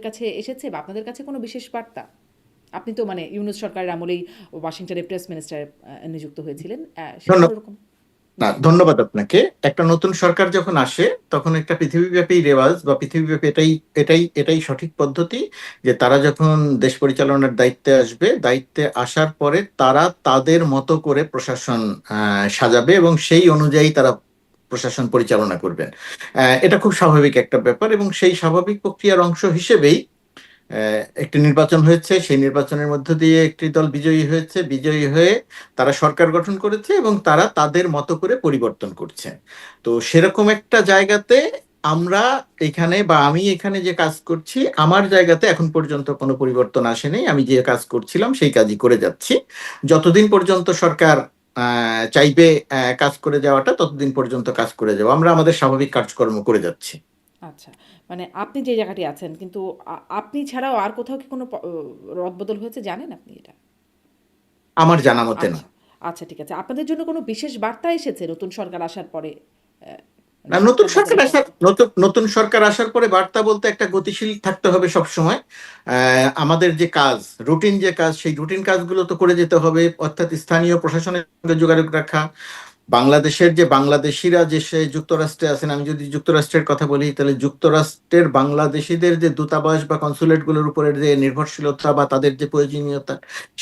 কাছে এসেছে বা আপনাদের কাছে কোনো বিশেষ বার্তা? আপনি তো মানে ইউনূস সরকারের আমলেই ওয়াশিংটনে প্রেস মিনিস্টার নিযুক্ত হয়েছিলেন। সেটা ধন্য- কোনোরকম না, জি। ধন্যবাদ আপনাকে। একটা নতুন সরকার যখন আসে তখন একটা পৃথিবীব্যাপী রেওয়াজ বা পৃথিবীব্যাপী এটাই এটাই এটাই সঠিক পদ্ধতি যে তারা যখন দেশ পরিচালনার দায়িত্বে আসবে, দায়িত্বে আসার পরে তারা তাদের মতো করে প্রশাসন সাজাবে এবং সেই অনুযায়ী তারা প্রশাসন পরিচালনা করবেন। এটা খুব স্বাভাবিক একটা ব্যাপার এবং সেই স্বাভাবিক প্রক্রিয়ার অংশ হিসেবেই একটি নির্বাচন হয়েছে। সেই নির্বাচনের মধ্য দিয়ে একটি দল বিজয়ী হয়েছে, বিজয়ী হয়ে তারা সরকার গঠন করেছে এবং তারা তাদের মতো করে পরিবর্তন করছে। তো সেরকম একটা জায়গাতে আমরা এখানে বা আমি এখানে যে কাজ করছি, আমার জায়গাতে এখন পর্যন্ত কোনো পরিবর্তন আসেনি। আমি যে কাজ করছিলাম সেই কাজই করে যাচ্ছি যতদিন পর্যন্ত সরকার চাইবে কাজ করে যাওয়াটা, ততদিন পর্যন্ত কাজ করে যাবো। আমরা আমাদের স্বাভাবিক কাজকর্ম করে যাচ্ছি। আচ্ছা। মানে আপনি যে জায়গাটি আছেন কিন্তু আপনি ছাড়াও আর কোথাও কি কোনো রদবদল হয়েছে জানেন আপনি এটা? আমার জানা মতে না। আচ্ছা, আচ্ছা ঠিক আছে। আপনাদের জন্য কোনো বিশেষ বার্তা এসেছে নতুন সরকার আসার পরে? মানে না, নতুন সরকার সরকার বদলের পর? আসার নতুন নতুন সরকার আসার পরে বার্তা বলতে একটা গতিশীল থাকতে হবে সব সময়। আমাদের যে কাজ, রুটিন যে কাজ, সেই রুটিন কাজগুলো তো করে যেতে হবে, অর্থাৎ স্থানীয় প্রশাসনের সঙ্গে যোগাযোগ রাখা। বাংলাদেশের যে বাংলাদেশিরা যে সে যুক্তরাষ্ট্রে আছেন, আমি যদি যুক্তরাষ্ট্রের কথা বলি তাহলে যুক্তরাষ্ট্রের বাংলাদেশিদের যে দূতাবাস বা কনসুলেট গুলোর উপরের যে নির্ভরশীলতা বা তাদের যে প্রয়োজনীয়তা,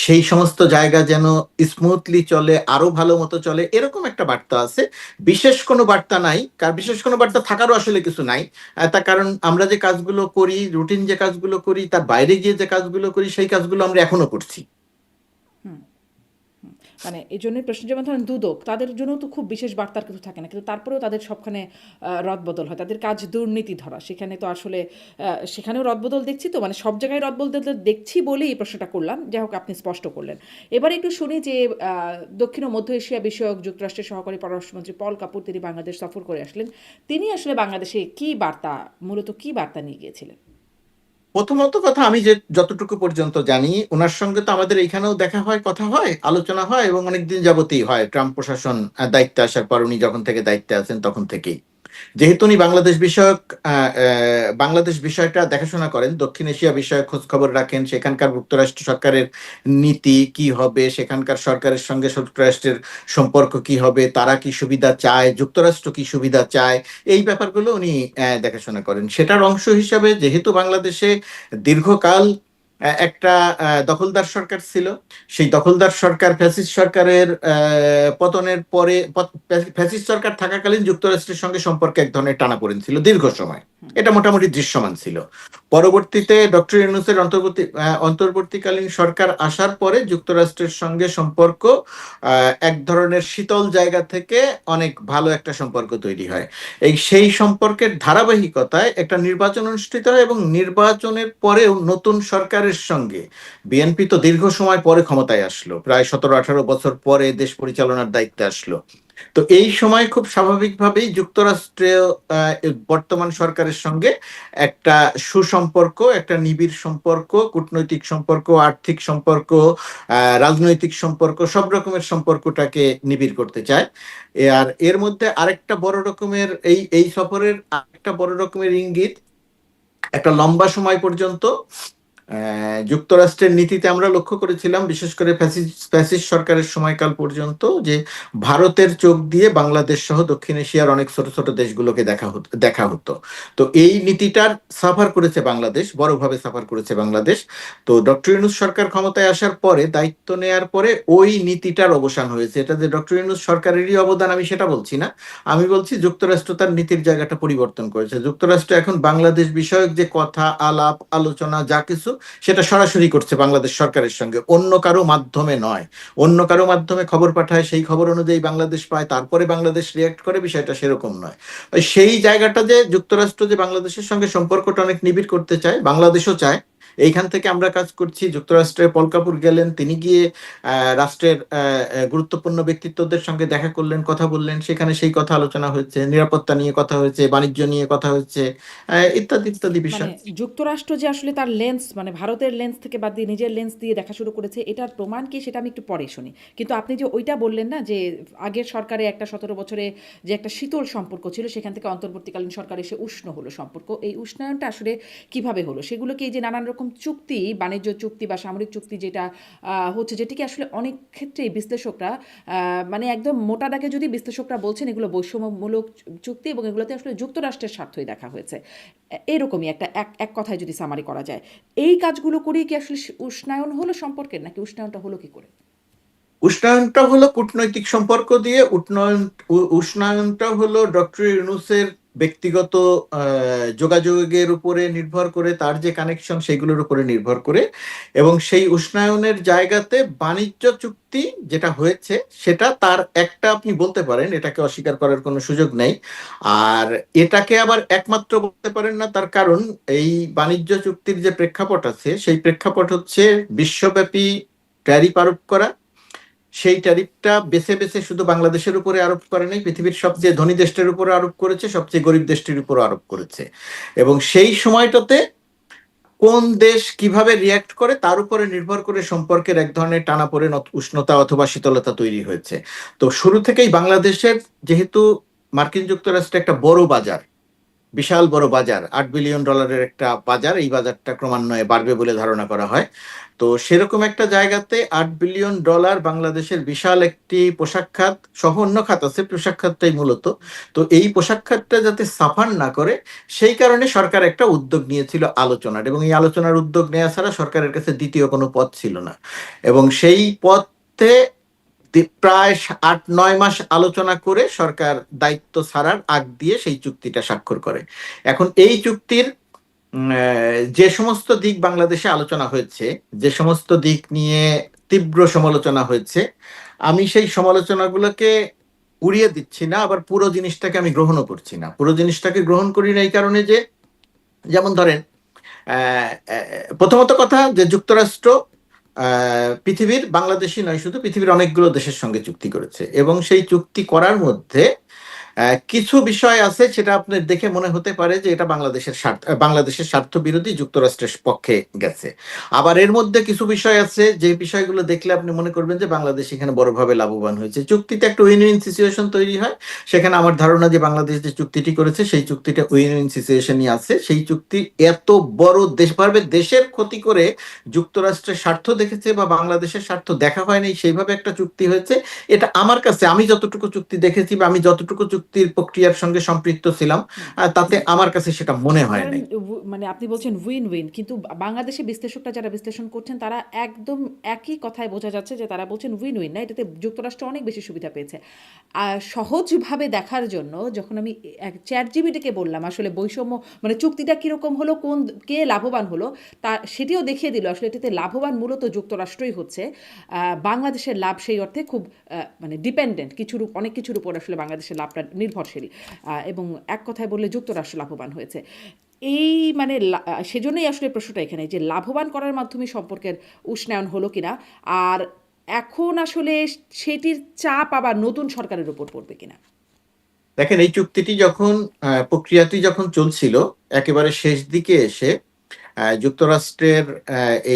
সেই সমস্ত জায়গা যেন স্মুথলি চলে, আরো ভালো মতো চলে, এরকম একটা বার্তা আছে। বিশেষ কোনো বার্তা নাই, কার বিশেষ কোনো বার্তা থাকারও আসলে কিছু নাই। তার কারণ আমরা যে কাজগুলো করি, রুটিন যে কাজগুলো করি, তার বাইরে গিয়ে যে কাজগুলো করি, সেই কাজগুলো আমরা এখনো করছি। হুম। হুম। মানে এই জন্যই প্রশ্ন, যেমন ধরেন দুদক, তাদের জন্য তো খুব বিশেষ বার্তার কিছু থাকে না, কিন্তু তারপরেও তাদের সবখানে রদবদল হয়। তাদের কাজ দুর্নীতি ধরা, সেখানে তো আসলে সেখানেও রদবদল দেখছি। তো মানে সব জায়গায় রদবদল দেখছি বলেই এই প্রশ্নটা করলাম। যাই হোক, আপনি স্পষ্ট করলেন। এবার একটু শুনি যে দক্ষিণ ও মধ্য এশিয়া বিষয়ক যুক্তরাষ্ট্রের সহকারী পররাষ্ট্রমন্ত্রী পল কাপুর, তিনি বাংলাদেশ সফর করে আসলেন। তিনি আসলে বাংলাদেশে কি বার্তা, মূলত কি বার্তা নিয়ে গিয়েছিলেন? প্রথমত কথা, আমি যে যতটুকু পর্যন্ত জানি, ওনার সঙ্গে তো আমাদের এখানেও দেখা হয়, কথা হয়, আলোচনা হয় এবং অনেকদিন যাবতই হয়। ট্রাম্প প্রশাসন দায়িত্বে আসার পর, উনি যখন থেকে দায়িত্বে আছেন তখন থেকেই। যেহেতু উনি বাংলাদেশ বিষয়ক বাংলাদেশ বিষয়টা দেখাশোনা করেন, দক্ষিণ এশিয়া বিষয়ক খোঁজ খবর রাখেন, সেখানকার যুক্তরাষ্ট্র সরকারের নীতি কি হবে, সেখানকার সরকারের সঙ্গে যুক্তরাষ্ট্রের সম্পর্ক কি হবে, তারা কি সুবিধা চায়, যুক্তরাষ্ট্র কি সুবিধা চায়, এই ব্যাপারগুলো উনি দেখাশোনা করেন। সেটার অংশ হিসাবে যেহেতু বাংলাদেশে দীর্ঘকাল একটা দখলদার সরকার ছিল, সেই দখলদার সরকার ফ্যাসিস্ট সরকারের পতনের পরে, ফ্যাসিস্ট সরকার থাকাকালীন যুক্তরাষ্ট্রের সঙ্গে সম্পর্কে এক ধরনের টানাপোড়েন ছিল দীর্ঘ সময়। হুম। এটা মোটামুটি দৃশ্যমান ছিল। পরবর্তীতে ডক্টর ইউনূসের অন্তর্বর্তীকালীন সরকার আসার পরে যুক্তরাষ্ট্রের সঙ্গে সম্পর্ক এক ধরনের শীতল জায়গা থেকে অনেক ভালো একটা সম্পর্ক তৈরি হয়। সেই সম্পর্কের ধারাবাহিকতায় একটা নির্বাচন অনুষ্ঠিত হয় এবং নির্বাচনের পরেও নতুন সরকারের সঙ্গে, বিএনপি তো দীর্ঘ সময় পরে ক্ষমতায় আসলো, প্রায় 17-18 বছর পরে দেশ পরিচালনার দায়িত্বে আসলো। তো এই সময় খুব স্বাভাবিকভাবেই যুক্তরাষ্ট্রের বর্তমান সরকারের সঙ্গে একটা সুসম্পর্ক, একটা নিবিড় সম্পর্ক, কূটনৈতিক সম্পর্ক, আর্থিক সম্পর্ক, রাজনৈতিক সম্পর্ক, সব রকমের সম্পর্কটাকে নিবিড় করতে চায়। আর এর মধ্যে আরেকটা বড় রকমের, এই এই সফরের আরেকটা বড় রকমের ইঙ্গিত, একটা লম্বা সময় পর্যন্ত যুক্তরাষ্ট্রের নীতিতে আমরা লক্ষ্য করেছিলাম, বিশেষ করে ফ্যাসিস্ট সরকারের সময়কাল পর্যন্ত, যে ভারতের চোখ দিয়ে বাংলাদেশ সহ দক্ষিণ এশিয়ার অনেক ছোট ছোট দেশগুলোকে দেখা হতো। তো এই নীতিটার সাফার করেছে বাংলাদেশ, বড়ভাবে সাফার করেছে বাংলাদেশ। তো ডক্টর ইউনূস সরকার ক্ষমতায় আসার পরে, দায়িত্ব নেয়ার পরে ওই নীতিটার অবসান হয়েছে। এটা যে ডক্টর ইউনূস সরকারেরই অবদান আমি সেটা বলছি না, আমি বলছি যুক্তরাষ্ট্র তার নীতির জায়গাটা পরিবর্তন করেছে। যুক্তরাষ্ট্র এখন বাংলাদেশ বিষয়ক যে কথা, আলাপ আলোচনা যা কিছু, সেটা সরাসরি করছে বাংলাদেশ সরকারের সঙ্গে, অন্য কারো মাধ্যমে নয়। অন্য কারো মাধ্যমে খবর পাঠায়, সেই খবর অনুযায়ী বাংলাদেশ পায়, তারপরে বাংলাদেশ রিয়াক্ট করে, বিষয়টা সেরকম নয়। সেই জায়গাটা যে যুক্তরাষ্ট্র যে বাংলাদেশের সঙ্গে সম্পর্কটা অনেক নিবিড় করতে চায়, বাংলাদেশও চায়, এইখান থেকে আমরা কাজ করছি। যুক্তরাষ্ট্রের পল কাপুর গেলেন, তিনি গিয়ে রাষ্ট্রের গুরুত্বপূর্ণ ব্যক্তিত্বদের সঙ্গে দেখা করলেন, কথা বললেন, সেখানে সেই কথা আলোচনা হয়েছে, নিরাপত্তা নিয়ে কথা হয়েছে, বাণিজ্য নিয়ে কথা হয়েছে, ইত্যাদি ইত্যাদি মানে বিষয়। যুক্তরাষ্ট্র যে আসলে তার লেন্স মানে ভারতের লেন্স থেকে বাদ দিয়ে নিজের লেন্স দিয়ে দেখা শুরু করেছে, এটার প্রমাণ কি সেটা আমি একটু পরে শুনি। কিন্তু আপনি যে ওইটা বললেন না যে আগের সরকারে একটা 17 বছরে যে একটা শীতল সম্পর্ক ছিল, সেখান থেকে অন্তর্বর্তীকালীন সরকার এসে উষ্ণ হলো সম্পর্ক, এই উষ্ণায়নটা আসলে কিভাবে হলো? সেগুলো কি এই যে নানান রকম চুক্তি, বাণিজ্য চুক্তি বা সামরিক চুক্তি যেটা হচ্ছে, যেটিকে আসলে অনেক ক্ষেত্রেই বিশ্লেষকরা মানে একদম মোটা দাগে যদি বিশ্লেষকরা বলছেন এগুলো বৈষম্যমূলক চুক্তি এবং এগুলোতে আসলে যুক্তরাষ্ট্রের স্বার্থই দেখা হয়েছে, এরকমই একটা এক এক কথায় যদি সামারি করা যায়। এই কাজগুলো করেই কি আসলে উষ্ণায়ন হলো সম্পর্কের, নাকি উষ্ণায়নটা হলো কি করে? উষ্ণায়নটা হলো কূটনৈতিক সম্পর্ক দিয়ে, উষ্ণায়নটা হলো ডক্টর ইউনূসের ব্যক্তিগত যোগাযোগের উপরে নির্ভর করে, তার যে কানেকশন সেগুলোর উপরে নির্ভর করে। এবং সেই উষ্ণায়নের জায়গাতে বাণিজ্য চুক্তি যেটা হয়েছে সেটা তার একটা, আপনি বলতে পারেন, এটাকে অস্বীকার করার কোনো সুযোগ নেই। আর এটাকে আবার একমাত্র বলতে পারেন না, তার কারণ এই বাণিজ্য চুক্তির যে প্রেক্ষাপট আছে সেই প্রেক্ষাপট হচ্ছে বিশ্বব্যাপী ট্যারিফ আরোপ করা। সেই ট্যারিফটা বেছে বেছে শুধু বাংলাদেশের উপরে আরোপ করে নাই, পৃথিবীর সবচেয়ে ধনী দেশটির উপরে আরোপ করেছে, সবচেয়ে গরিব দেশটির উপর আরোপ করেছে। এবং সেই সময়টাতে কোন দেশ কিভাবে রিয়াক্ট করে তার উপরে নির্ভর করে সম্পর্কের এক ধরনের টানাপোড়েন, উষ্ণতা অথবা শীতলতা তৈরি হয়েছে। তো শুরু থেকেই বাংলাদেশের, যেহেতু মার্কিন যুক্তরাষ্ট্র একটা বড় বাজার, বিশাল বড় বাজার, $8 বিলিয়ন একটা বাজার, এই বাজারটা ক্রমান্বয়ে বাড়বে বলে ধারণা করা হয়। তো সেরকম একটা জায়গাতে $8 বিলিয়ন বাংলাদেশের বিশাল একটি পোশাক খাত সহ অন্য খাত আছে, পোশাক খাতটাই মূলত। তো এই পোশাক খাতটা যাতে সাফার না করে সেই কারণে সরকার একটা উদ্যোগ নিয়েছিল আলোচনার, এবং এই আলোচনার উদ্যোগ নেওয়া ছাড়া সরকারের কাছে দ্বিতীয় কোনো পথ ছিল না। এবং সেই পথে প্রায় 8-9 মাস আলোচনা করে সরকার দায়িত্ব ছাড়ার আগ দিয়ে সেই চুক্তিটা স্বাক্ষর করে। এখন এই চুক্তির যে সমস্ত দিক বাংলাদেশে আলোচনা হয়েছে, যে সমস্ত দিক নিয়ে তীব্র সমালোচনা হয়েছে, আমি সেই সমালোচনাগুলোকে উড়িয়ে দিচ্ছি না, আবার পুরো জিনিসটাকে আমি গ্রহণও করছি না। পুরো জিনিসটাকে গ্রহণ করি না এই কারণে যে, যেমন ধরেন, প্রথমত কথা যে যুক্তরাষ্ট্র পৃথিবীর, বাংলাদেশই নয় শুধু, পৃথিবীর অনেকগুলো দেশের সঙ্গে চুক্তি করেছে, এবং সেই চুক্তি করার মধ্যে কিছু বিষয় আছে সেটা আপনার দেখে মনে হতে পারে যে এটা বাংলাদেশের স্বার্থ বিরোধী, যুক্তরাষ্ট্রের পক্ষে গেছে। আবার এর মধ্যে কিছু বিষয় আছে যে বিষয়গুলো দেখলে আপনি মনে করবেন যে বাংলাদেশ এখানে বড়ভাবে লাভবান হয়েছে। চুক্তিতে একটা উইন উইন সিচুয়েশন তৈরি হয়। সেখানে আমার ধারণা যে বাংলাদেশ যে চুক্তিটি করেছে সেই চুক্তিটা উইন উইন সিচুয়েশনই আছে। সেই চুক্তি এত বড় দেশভাবে দেশের ক্ষতি করে যুক্তরাষ্ট্রের স্বার্থ দেখেছে বা বাংলাদেশের স্বার্থ দেখা হয়নি, সেইভাবে একটা চুক্তি হয়েছে। এটা আমার কাছে, আমি যতটুকু চুক্তি দেখেছি বা আমি যতটুকু চুক্তির প্রক্রিয়ার সঙ্গে সম্পৃক্ত ছিলাম, তাতে আমার কাছে সেটা মনে হয় ধরেন নাই। মানে আপনি বলছেন উইন উইন, কিন্তু বাংলাদেশে বিশ্লেষকরা যারা বিশ্লেষণ করছেন তারা একদম একই কথায় বোঝা যাচ্ছে যে তারা বলছেন উইন উইন না, এটাতে যুক্তরাষ্ট্র অনেক বেশি সুবিধা পেয়েছে। আর সহজভাবে দেখার জন্য যখন আমি চ্যাট জিপিটিকে বললাম আসলে বৈষম্য মানে চুক্তিটা কীরকম হলো, কোন কে লাভবান হলো, তা সেটিও দেখিয়ে দিল আসলে এটাতে লাভবান মূলত যুক্তরাষ্ট্রই হচ্ছে। বাংলাদেশের লাভ সেই অর্থে খুব মানে ডিপেন্ডেন্ট, অনেক কিছুর উপর আসলে বাংলাদেশের লাভটা নির্ভরশীল, এবং এক কথায় বললে যুক্তরাষ্ট্র লাভবান হয়েছে। এই মানে সেজন্যই আসলে প্রশ্নটা এখানে যে লাভবান করার মাধ্যমে সম্পর্কের উষ্ণায়ন হলো কিনা, আর এখন আসলে সেটির চাপ আবার নতুন সরকারের উপর পড়বে কিনা। দেখেন, এই চুক্তিটি যখন, প্রক্রিয়াটি যখন চলছিল, একেবারে শেষ দিকে এসে যুক্তরাষ্ট্রের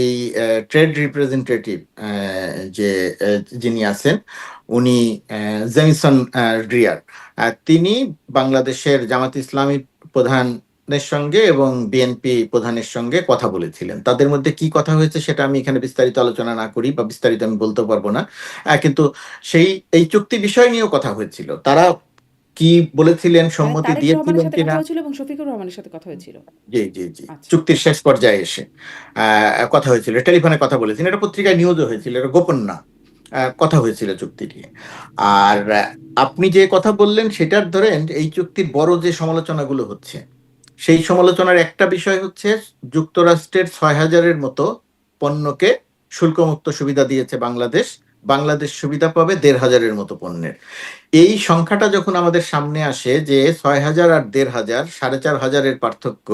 এই ট্রেড রিপ্রেজেন্টেটিভ যে যিনি আছেন, উনি জেমিসন ড্রিয়ার, তিনি বাংলাদেশের জামাত ইসলামী প্রধানের সঙ্গে এবং বিএনপি প্রধানের সঙ্গে কথা বলেছিলেন। তাদের মধ্যে কি কথা হয়েছে সেটা আমি এখানে বিস্তারিত আলোচনা না করি বা বিস্তারিত আমি বলতে পারবো না, কিন্তু এই চুক্তি বিষয় নিয়েও কথা হয়েছিল। তারা কি বলেছিলেন, মানে সম্মতি তারেক রহমানের দিয়েছিলেন সাথে কথা কিনা। হয়েছিল এবং শফিকুর রহমানের সাথে কথা হয়েছিল। জি জি জি, আচ্ছা। চুক্তির শেষ পর্যায়ে এসে কথা হয়েছিল, টেলিফোনে কথা বলেছেন, এটা পত্রিকায় নিউজও হয়েছিল, এটা গোপন না, কথা হয়েছিল চুক্তি নিয়ে। আর আপনি যে কথা বললেন সেটার ধরেন এই চুক্তির বড় যে সমালোচনাগুলো হচ্ছে, সেই সমালোচনার একটা বিষয় হচ্ছে যুক্তরাষ্ট্রের 6,000-এর মতো পণ্যকে শুল্কমুক্ত সুবিধা দিয়েছে বাংলাদেশ বাংলাদেশ সুবিধা পাবে ১,৫০০-এর মতো পণ্যের। এই সংখ্যাটা যখন আমাদের সামনে আসে যে ৬,০০০ আর ১,৫০০, ৪,৫০০-এর পার্থক্য,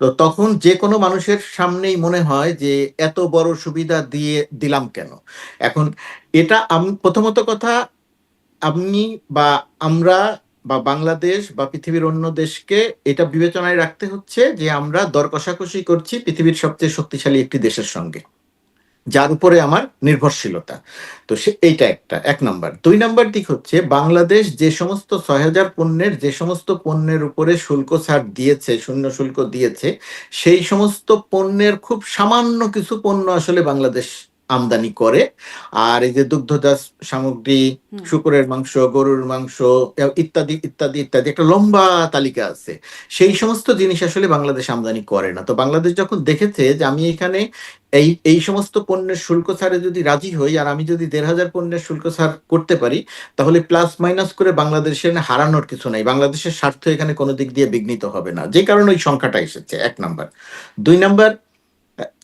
তো তখন যে কোনো মানুষের সামনেই মনে হয় যে এত বড় সুবিধা দিয়ে দিলাম কেন? এখন এটা প্রথমত কথা, আপনি বা আমরা বা বাংলাদেশ বা পৃথিবীর অন্য দেশকে এটা বিবেচনায় রাখতে হচ্ছে যে আমরা দর কষাকষি করছি পৃথিবীর সবচেয়ে শক্তিশালী একটি দেশের সঙ্গে, যার উপরে আমার নির্ভরশীলতা। তো এইটা এক নাম্বার। ২ নাম্বার দিক হচ্ছে বাংলাদেশ যে সমস্ত ৬,০০০ পণ্যের যে সমস্ত পণ্যের উপরে শুল্ক ছাড় দিয়েছে, শূন্য শুল্ক দিয়েছে, সেই সমস্ত পণ্যের খুব সামান্য কিছু পণ্য আসলে বাংলাদেশ আমদানি করে। আর এই যে দুগ্ধজাত সামগ্রী, শুকরের মাংস, গরুর মাংস, ইত্যাদি ইত্যাদি ইত্যাদি একটা লম্বা তালিকা আছে, সেই সমস্ত জিনিস আসলে বাংলাদেশ আমদানি করে না। তো বাংলাদেশ যখন দেখেছে যে আমি এখানে এই সমস্ত পণ্যের শুল্ক ছাড়ে যদি রাজি হই, আর আমি যদি ১,৫০০ পণ্যের শুল্ক ছাড় করতে পারি, তাহলে প্লাস মাইনাস করে বাংলাদেশের হারানোর কিছু নাই, বাংলাদেশের স্বার্থ এখানে কোনো দিক দিয়ে বিঘ্নিত হবে না, যে কারণে ওই সংখ্যাটা এসেছে। ১ নাম্বার। ২ নাম্বার,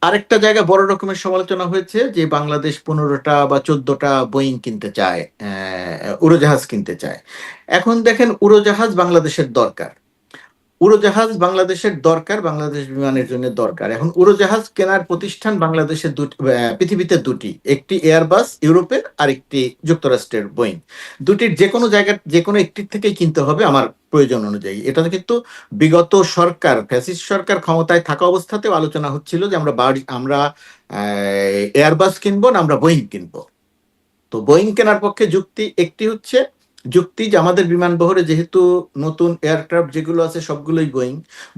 আরেকটা জায়গায় বড় রকমের সমালোচনা হয়েছে যে বাংলাদেশ ১৫টা বা ১৪টা বোয়িং কিনতে চায়, উড়োজাহাজ কিনতে চায়। এখন দেখেন, উড়োজাহাজ বাংলাদেশের দরকার, উড়োজাহাজ বাংলাদেশের দরকার, বাংলাদেশ বিমানের জন্য দরকার। এখন উড়োজাহাজ কেনার প্রতিষ্ঠান বাংলাদেশের পৃথিবীতে দুটি, একটি এয়ারবাস ইউরোপের, আর একটি যুক্তরাষ্ট্রের বোয়িং। দুটির যে কোনো জায়গার যে কোনো একটির থেকেই কিনতে হবে আমার প্রয়োজন অনুযায়ী। এটা কিন্তু বিগত সরকার, ফ্যাসিস্ট সরকার ক্ষমতায় থাকা অবস্থাতেও আলোচনা হচ্ছিল যে আমরা এয়ারবাস কিনবো না আমরা বোয়িং কিনবো। তো বোয়িং কেনার পক্ষে একটি হচ্ছে যুক্তি যে আমাদের বিমান বহরে যেহেতু নতুন এয়ারক্রাফট যেগুলো আছে সবগুলোই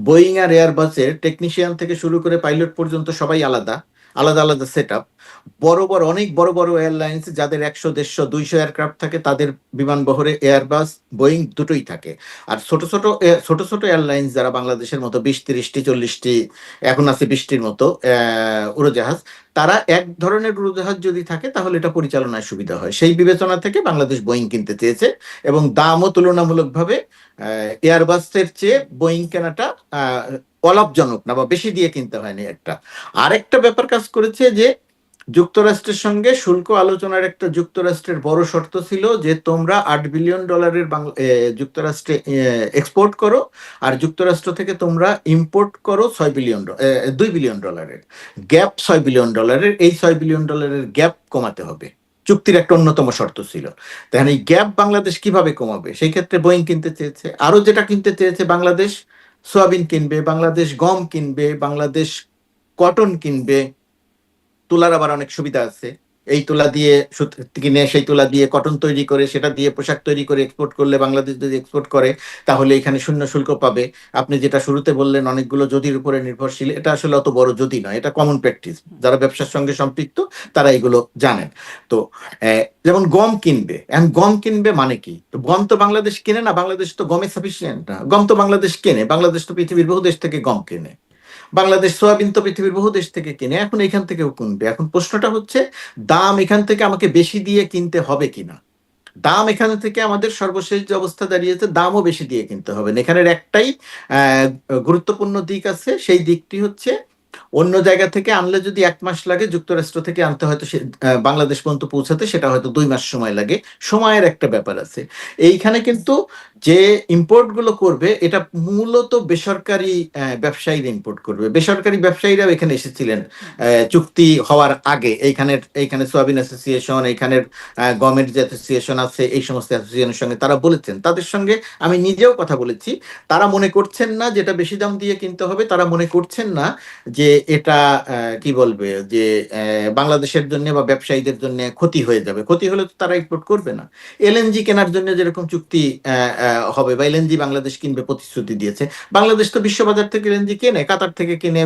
বোয়িং আর এয়ারবাসের টেকনিশিয়ান থেকে শুরু করে পাইলট পর্যন্ত সবাই আলাদা আলাদা আলাদা সেট আপ। অনেক বড় বড় এয়ারলাইন্স যাদের ১০০, ১৫০, ২০০ এয়ারক্রাফট থাকে, তাদের বিমান বহরে এয়ারবাস বোয়িং দুটোই থাকে। আর ছোট ছোট এয়ারলাইন্স যারা বাংলাদেশের মতো ২০, ৩০টি, ৪০টি, এখন আছে ২০টির মতো উড়োজাহাজ, তারা এক ধরনের উড়োজাহাজ যদি থাকে তাহলে এটা পরিচালনায় সুবিধা হয়। সেই বিবেচনা থেকে বাংলাদেশ বোয়িং কিনতে চেয়েছে, এবং দামও তুলনামূলকভাবে এয়ারবাসের চেয়ে বোয়িং কেনাটা অলাভজনক না, বা বেশি দিয়ে কিনতে হয়নি। আরেকটা ব্যাপার কাজ করেছে যে যুক্তরাষ্ট্রের সঙ্গে শুল্ক আলোচনার একটা যুক্তরাষ্ট্রের বড় শর্ত ছিল যে তোমরা $৮ বিলিয়ন যুক্তরাষ্ট্রে এক্সপোর্ট করো, আর যুক্তরাষ্ট্র থেকে তোমরা ইম্পোর্ট করো $2 বিলিয়ন। Gap $6 billion. এই $6 বিলিয়ন গ্যাপ কমাতে হবে, চুক্তির একটা অন্যতম শর্ত ছিল। তাহলে এই গ্যাপ বাংলাদেশ কিভাবে কমাবে? সেই ক্ষেত্রে বোয়িং কিনতে চেয়েছে। আরো যেটা কিনতে চেয়েছে, বাংলাদেশ সোয়াবিন কিনবে, বাংলাদেশ গম কিনবে, বাংলাদেশ কটন কিনবে। তুলার আবার অনেক সুবিধা আছে, এই তুলা দিয়ে কিনে সেই তুলা দিয়ে কটন তৈরি করে সেটা দিয়ে পোশাক তৈরি করে এক্সপোর্ট করলে, বাংলাদেশ যদি এক্সপোর্ট করে তাহলে এখানে শূন্য শুল্ক পাবে। আপনি যেটা শুরুতে বললেন অনেকগুলো যদির উপরে নির্ভরশীল, এটা আসলে অত বড় যদি নয়, এটা কমন প্র্যাকটিস, যারা ব্যবসার সঙ্গে সম্পৃক্ত তারা এগুলো জানেন। তো যেমন গম কিনবে, এখন গম কিনবে মানে কি? তো গম তো বাংলাদেশ কিনে না, বাংলাদেশ তো গমে সাফিসিয়েন্ট না। গম তো বাংলাদেশ কেনে, বাংলাদেশ তো পৃথিবীর বহু দেশ থেকে গম কেনে। বাংলাদেশ সোয়াবিন তো পৃথিবীর বহু দেশ থেকে কিনে, এখন এখান থেকেও কিনবে। এখন প্রশ্নটা হচ্ছে দাম এখান থেকে আমাকে বেশি দিয়ে কিনতে হবে কিনা। দাম এখান থেকে আমাদের সর্বশেষ যে অবস্থা দাঁড়িয়েছে, দামও বেশি দিয়ে কিনতে হবে না। এখানের একটাই গুরুত্বপূর্ণ দিক আছে, সেই দিকটি হচ্ছে অন্য জায়গা থেকে আনলে যদি ১ মাস লাগে, যুক্তরাষ্ট্র থেকে আনতে হয়তো বাংলাদেশ পর্যন্ত পৌঁছাতে সেটা হয়তো ২ মাস সময় লাগে। সময়ের একটা ব্যাপার আছে এইখানে। কিন্তু যে ইম্পোর্ট গুলো করবে এটা মূলত বেসরকারি ব্যবসায়ীরা ইম্পোর্ট করবে। বেসরকারি ব্যবসায়ীরাও এখানে এসেছিলেন চুক্তি হওয়ার আগে। এইখানে সোয়াবিন অ্যাসোসিয়েশন, এইখানের গমের যে অ্যাসোসিয়েশন আছে, এই সমস্ত অ্যাসোসিয়েশনের সঙ্গে তারা বলেছেন, তাদের সঙ্গে আমি নিজেও কথা বলেছি। তারা মনে করছেন না যেটা বেশি দাম দিয়ে কিনতে হবে, তারা মনে করছেন না যে এটা কি বলবে যে বাংলাদেশের জন্য বা ব্যবসায়ীদের জন্য ক্ষতি হয়ে যাবে। ক্ষতি হলে তো তারা ইম্পোর্ট করবে না। এলএনজি কেনার জন্য যেরকম চুক্তি হবে বা এলএনজি বাংলাদেশ কিনবে প্রতিশ্রুতি দিয়েছে, বাংলাদেশ তো বিশ্ববাজার থেকে এলএনজি কেনে, কাতার থেকে কিনে,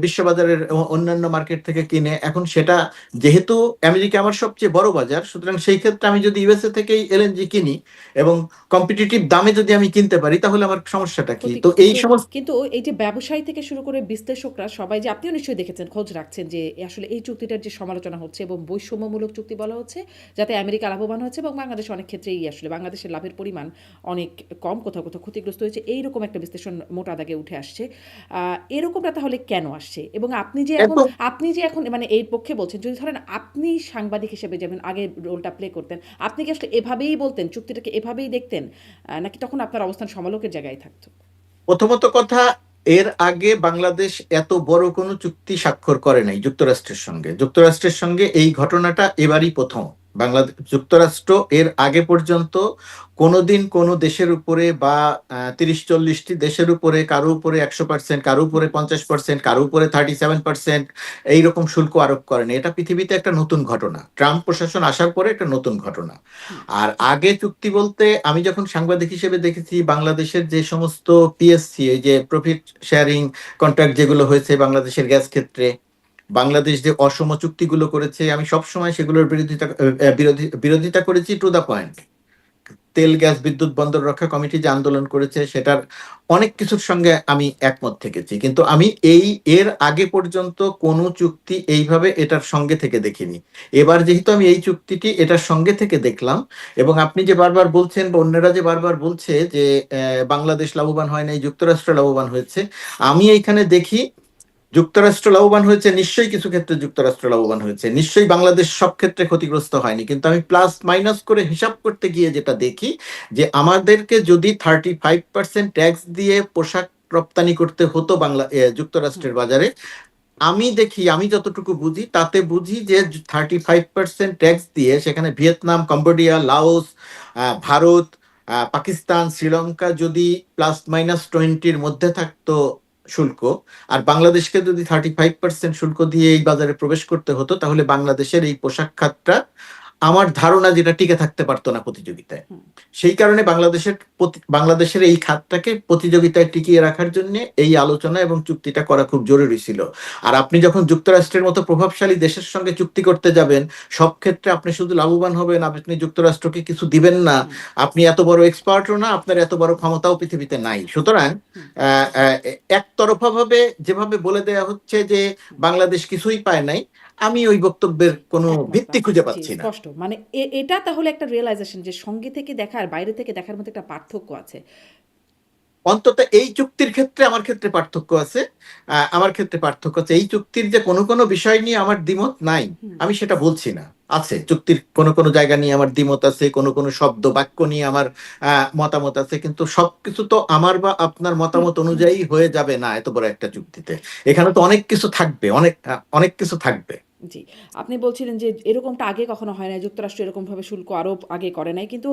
বিশ্ববাজারের অন্যান্য মার্কেট থেকে কিনে। এখন সেটা যেহেতু আমেরিকা আমার সবচেয়ে বড় বাজার, সুতরাং সেই ক্ষেত্রে আমি যদি ইউএসএ থেকেই এলএনজি কিনি এবং কম্পিটিটিভ দামে যদি আমি কিনতে পারি, তাহলে আমার সমস্যাটা কি? তো এই সমস্ত কিন্তু এই যে ব্যবসায়ী থেকে শুরু করে বিশ্লেষক বিশ্লেষকরা সবাই, যে আপনিও নিশ্চয়ই দেখেছেন, খোঁজ রাখছেন যে আসলে এই চুক্তিটার যে সমালোচনা হচ্ছে এবং বৈষম্যমূলক চুক্তি বলা হচ্ছে, যাতে আমেরিকা লাভবান হচ্ছে এবং বাংলাদেশ অনেক ক্ষেত্রেই আসলে বাংলাদেশের লাভের পরিমাণ অনেক কম, কোথাও কোথাও ক্ষতিগ্রস্ত হয়েছে, এইরকম একটা বিশ্লেষণ মোটা দাগে উঠে আসছে। এরকমটা তাহলে কেন আসছে? এবং একদম। আপনি যে এখন মানে এই পক্ষে বলছেন, যদি ধরেন আপনি সাংবাদিক হিসেবে যেমন আগে রোলটা প্লে করতেন, আপনি কি আসলে এভাবেই বলতেন, চুক্তিটাকে এভাবেই দেখতেন, নাকি তখন আপনার অবস্থান সমালোকের জায়গায় থাকতো? প্রথমত কথা, এর আগে বাংলাদেশ এত বড় কোনো চুক্তি স্বাক্ষর করে নাই যুক্তরাষ্ট্রের সঙ্গে। যুক্তরাষ্ট্রের সঙ্গে এই ঘটনাটা এবারই প্রথম। বাংলাদেশ যুক্তরাষ্ট্র এর আগে পর্যন্ত কোনোদিন কোনো দেশের উপরে বা 30-40টি দেশের উপরে কারো উপরে 100%, কারো উপরে 50%, কারো উপরে 37% এইরকম শুল্ক আরোপ করেনি। এটা পৃথিবীতে একটা নতুন ঘটনা, ট্রাম্প প্রশাসন আসার পরে একটা নতুন ঘটনা। আর আগে চুক্তি বলতে আমি যখন সাংবাদিক হিসেবে দেখেছি বাংলাদেশের যে সমস্ত পিএসসি, এই যে প্রফিট শেয়ারিং কন্ট্রাক্ট যেগুলো হয়েছে বাংলাদেশের গ্যাস ক্ষেত্রে, বাংলাদেশ যে অসম চুক্তিগুলো করেছে, আমি সবসময় সেগুলোর বিরোধিতা করেছি টু দা পয়েন্ট। তেল গ্যাস বিদ্যুৎ বন্দর রক্ষা কমিটি যে আন্দোলন করেছে সেটার অনেক কিছুর সঙ্গে আমি একমত থেকেছি, কিন্তু আমি এর আগে পর্যন্ত কোনো চুক্তি এইভাবে এটার সঙ্গে থেকে দেখিনি। এবার যেহেতু আমি এই চুক্তিটি এটার সঙ্গে থেকে দেখলাম, এবং আপনি যে বারবার বলছেন বা অন্যরা যে বারবার বলছে যে বাংলাদেশ লাভবান হয় নাই, যুক্তরাষ্ট্র লাভবান হয়েছে, আমি এইখানে দেখি যুক্তরাষ্ট্র লাভবান হয়েছে, নিশ্চয়ই কিছু ক্ষেত্রে যুক্তরাষ্ট্র লাভবান হয়েছে, নিশ্চয়ই বাংলাদেশ সব ক্ষেত্রে ক্ষতিগ্রস্ত হয়নি, কিন্তু আমি প্লাস মাইনাস করে হিসাব করতে গিয়ে যেটা দেখি যে আমাদেরকে যদি 35% ট্যাক্স দিয়ে পোশাক রপ্তানি করতে হতো যুক্তরাষ্ট্রের বাজারে, আমি যতটুকু বুঝি তাতে বুঝি যে 35% ট্যাক্স দিয়ে সেখানে Vietnam, Cambodia, Laos, Bharat, Pakistan, Sri Lanka যদি +-20-র মধ্যে থাকতো শুল্ক, আর বাংলাদেশকে যদি 35% শুল্ক দিয়ে এই বাজারে প্রবেশ করতে হতো, তাহলে বাংলাদেশের এই পোশাক খাতটা আমার ধারণা যেটা টিকে থাকতে পারতো না প্রতিযোগিতায়। সেই কারণে বাংলাদেশের এই খাতটাকে প্রতিযোগিতায় টিকিয়ে রাখার জন্য এই আলোচনা এবং চুক্তিটা করা খুব জরুরি ছিল। আর আপনি যখন যুক্তরাষ্ট্রের মতো প্রভাবশালী দেশের সঙ্গে চুক্তি করতে যাবেন, সব ক্ষেত্রে আপনি শুধু লাভবান হবেন, আপনি যুক্তরাষ্ট্রকে কিছু দিবেন না, আপনি এত বড় এক্সপার্টও না, আপনার এত বড় ক্ষমতাও পৃথিবীতে নাই। সুতরাং একতরফা ভাবে যেভাবে বলে দেয়া হচ্ছে যে বাংলাদেশ কিছুই পায় নাই, আমি ওই বক্তব্যের কোনো একমত ভিত্তি না। খুঁজে জি, পাচ্ছি না। স্পষ্ট। মানে এটা তাহলে একটা রিয়ালাইজেশন যে সঙ্গে থেকে দেখা আর বাইরে থেকে দেখার মধ্যে একটা পার্থক্য আছে। অন্তত এই চুক্তির ক্ষেত্রে আমার ক্ষেত্রে পার্থক্য আছে। এই চুক্তির যে কোনো কোনো বিষয় নিয়ে আমার দ্বিমত নাই, আমি সেটা বলছি না। আছে, চুক্তির কোনো কোনো জায়গা নিয়ে আমার দ্বিমত আছে, কোনো কোনো শব্দ বাক্য নিয়ে আমার মতামত আছে, কিন্তু সবকিছু তো আমার বা আপনার মতামত অনুযায়ী হয়ে যাবে না এত বড় একটা চুক্তিতে। এখানে তো অনেক কিছু থাকবে, অনেক কিছু থাকবে। জি, আপনি বলছিলেন যে এরকমটা আগে কখনো হয় নাই, যুক্তরাষ্ট্র এরকমভাবে শুল্ক আরোপ আগে করে নাই। কিন্তু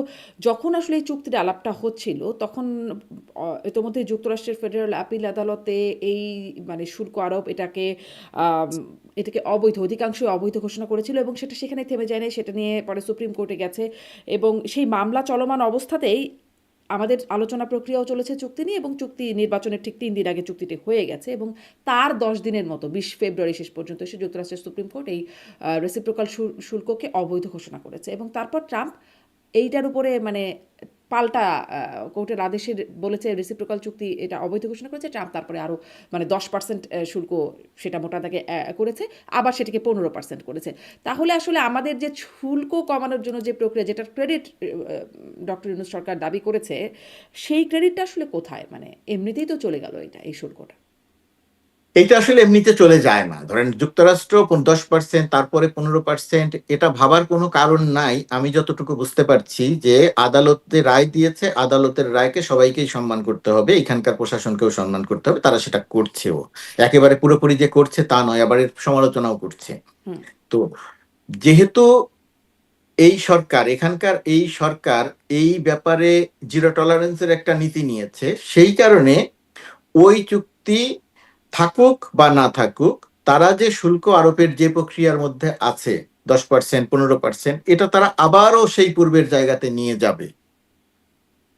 যখন আসলে এই চুক্তির আলাপটা হচ্ছিল, তখন ইতোমধ্যে যুক্তরাষ্ট্রের ফেডারেল আপিল আদালতে এই মানে শুল্ক আরোপ আম, এটাকে অবৈধ, অধিকাংশই অবৈধ ঘোষণা করেছিল এবং সেটা সেখানে থেমে যায় নাই, সেটা নিয়ে পরে সুপ্রিম কোর্টে গেছে এবং সেই মামলা চলমান অবস্থাতেই আমাদের আলোচনা প্রক্রিয়াও চলেছে চুক্তি নিয়ে, এবং চুক্তি নির্বাচনের ঠিক 3 দিন আগে চুক্তিটি হয়ে গেছে এবং তার 10 দিনের মতো 20 ফেব্রুয়ারি শেষ পর্যন্ত এসে যুক্তরাষ্ট্রের সুপ্রিম কোর্ট এই রেসিপ্রোকাল শুল্ককে অবৈধ ঘোষণা করেছে এবং তারপর ট্রাম্প এইটার উপরে মানে পাল্টা কোর্টের আদেশে বলেছে রেসিপ্রোকাল চুক্তি এটা অবৈধ ঘোষণা করেছে। ট্রাম্প তারপরে আরও মানে 10% শুল্ক সেটা মোটা দাগে করেছে, আবার সেটাকে 15% করেছে। তাহলে আসলে আমাদের যে শুল্ক কমানোর জন্য যে প্রক্রিয়া, যেটার ক্রেডিট ডক্টর ইউনূস সরকার দাবি করেছে, সেই ক্রেডিটটা আসলে কোথায়? মানে এমনিতেই তো চলে গেল এই শুল্কটা। এইটা আসলে এমনিতে চলে যায় না। ধরেন যুক্তরাষ্ট্র 10%, তারপরে 15%, এটা ভাবার কোনো কারণ নাই। আমি যতটুকু বুঝতে পারছি যে আদালতে রায় দিয়েছে, আদালতের রায়কে সবাইকেই সম্মান করতে হবে, এখানকার প্রশাসনকেও সম্মান করতে হবে, তারা সেটা করছেও। একেবারে পুরোপুরি যে করছে তা নয়, আবার এর সমালোচনাও করছে। তো যেহেতু এখানকার এই সরকার এই ব্যাপারে জিরো টলারেন্সের একটা নীতি নিয়েছে, সেই কারণে ওই চুক্তি থাকুক বা না থাকুক, তারা যে শুল্ক আরোপের যে প্রক্রিয়ার মধ্যে আছে 10%, 15%, এটা তারা আবারও সেই পূর্বের জায়গাতে নিয়ে যাবে,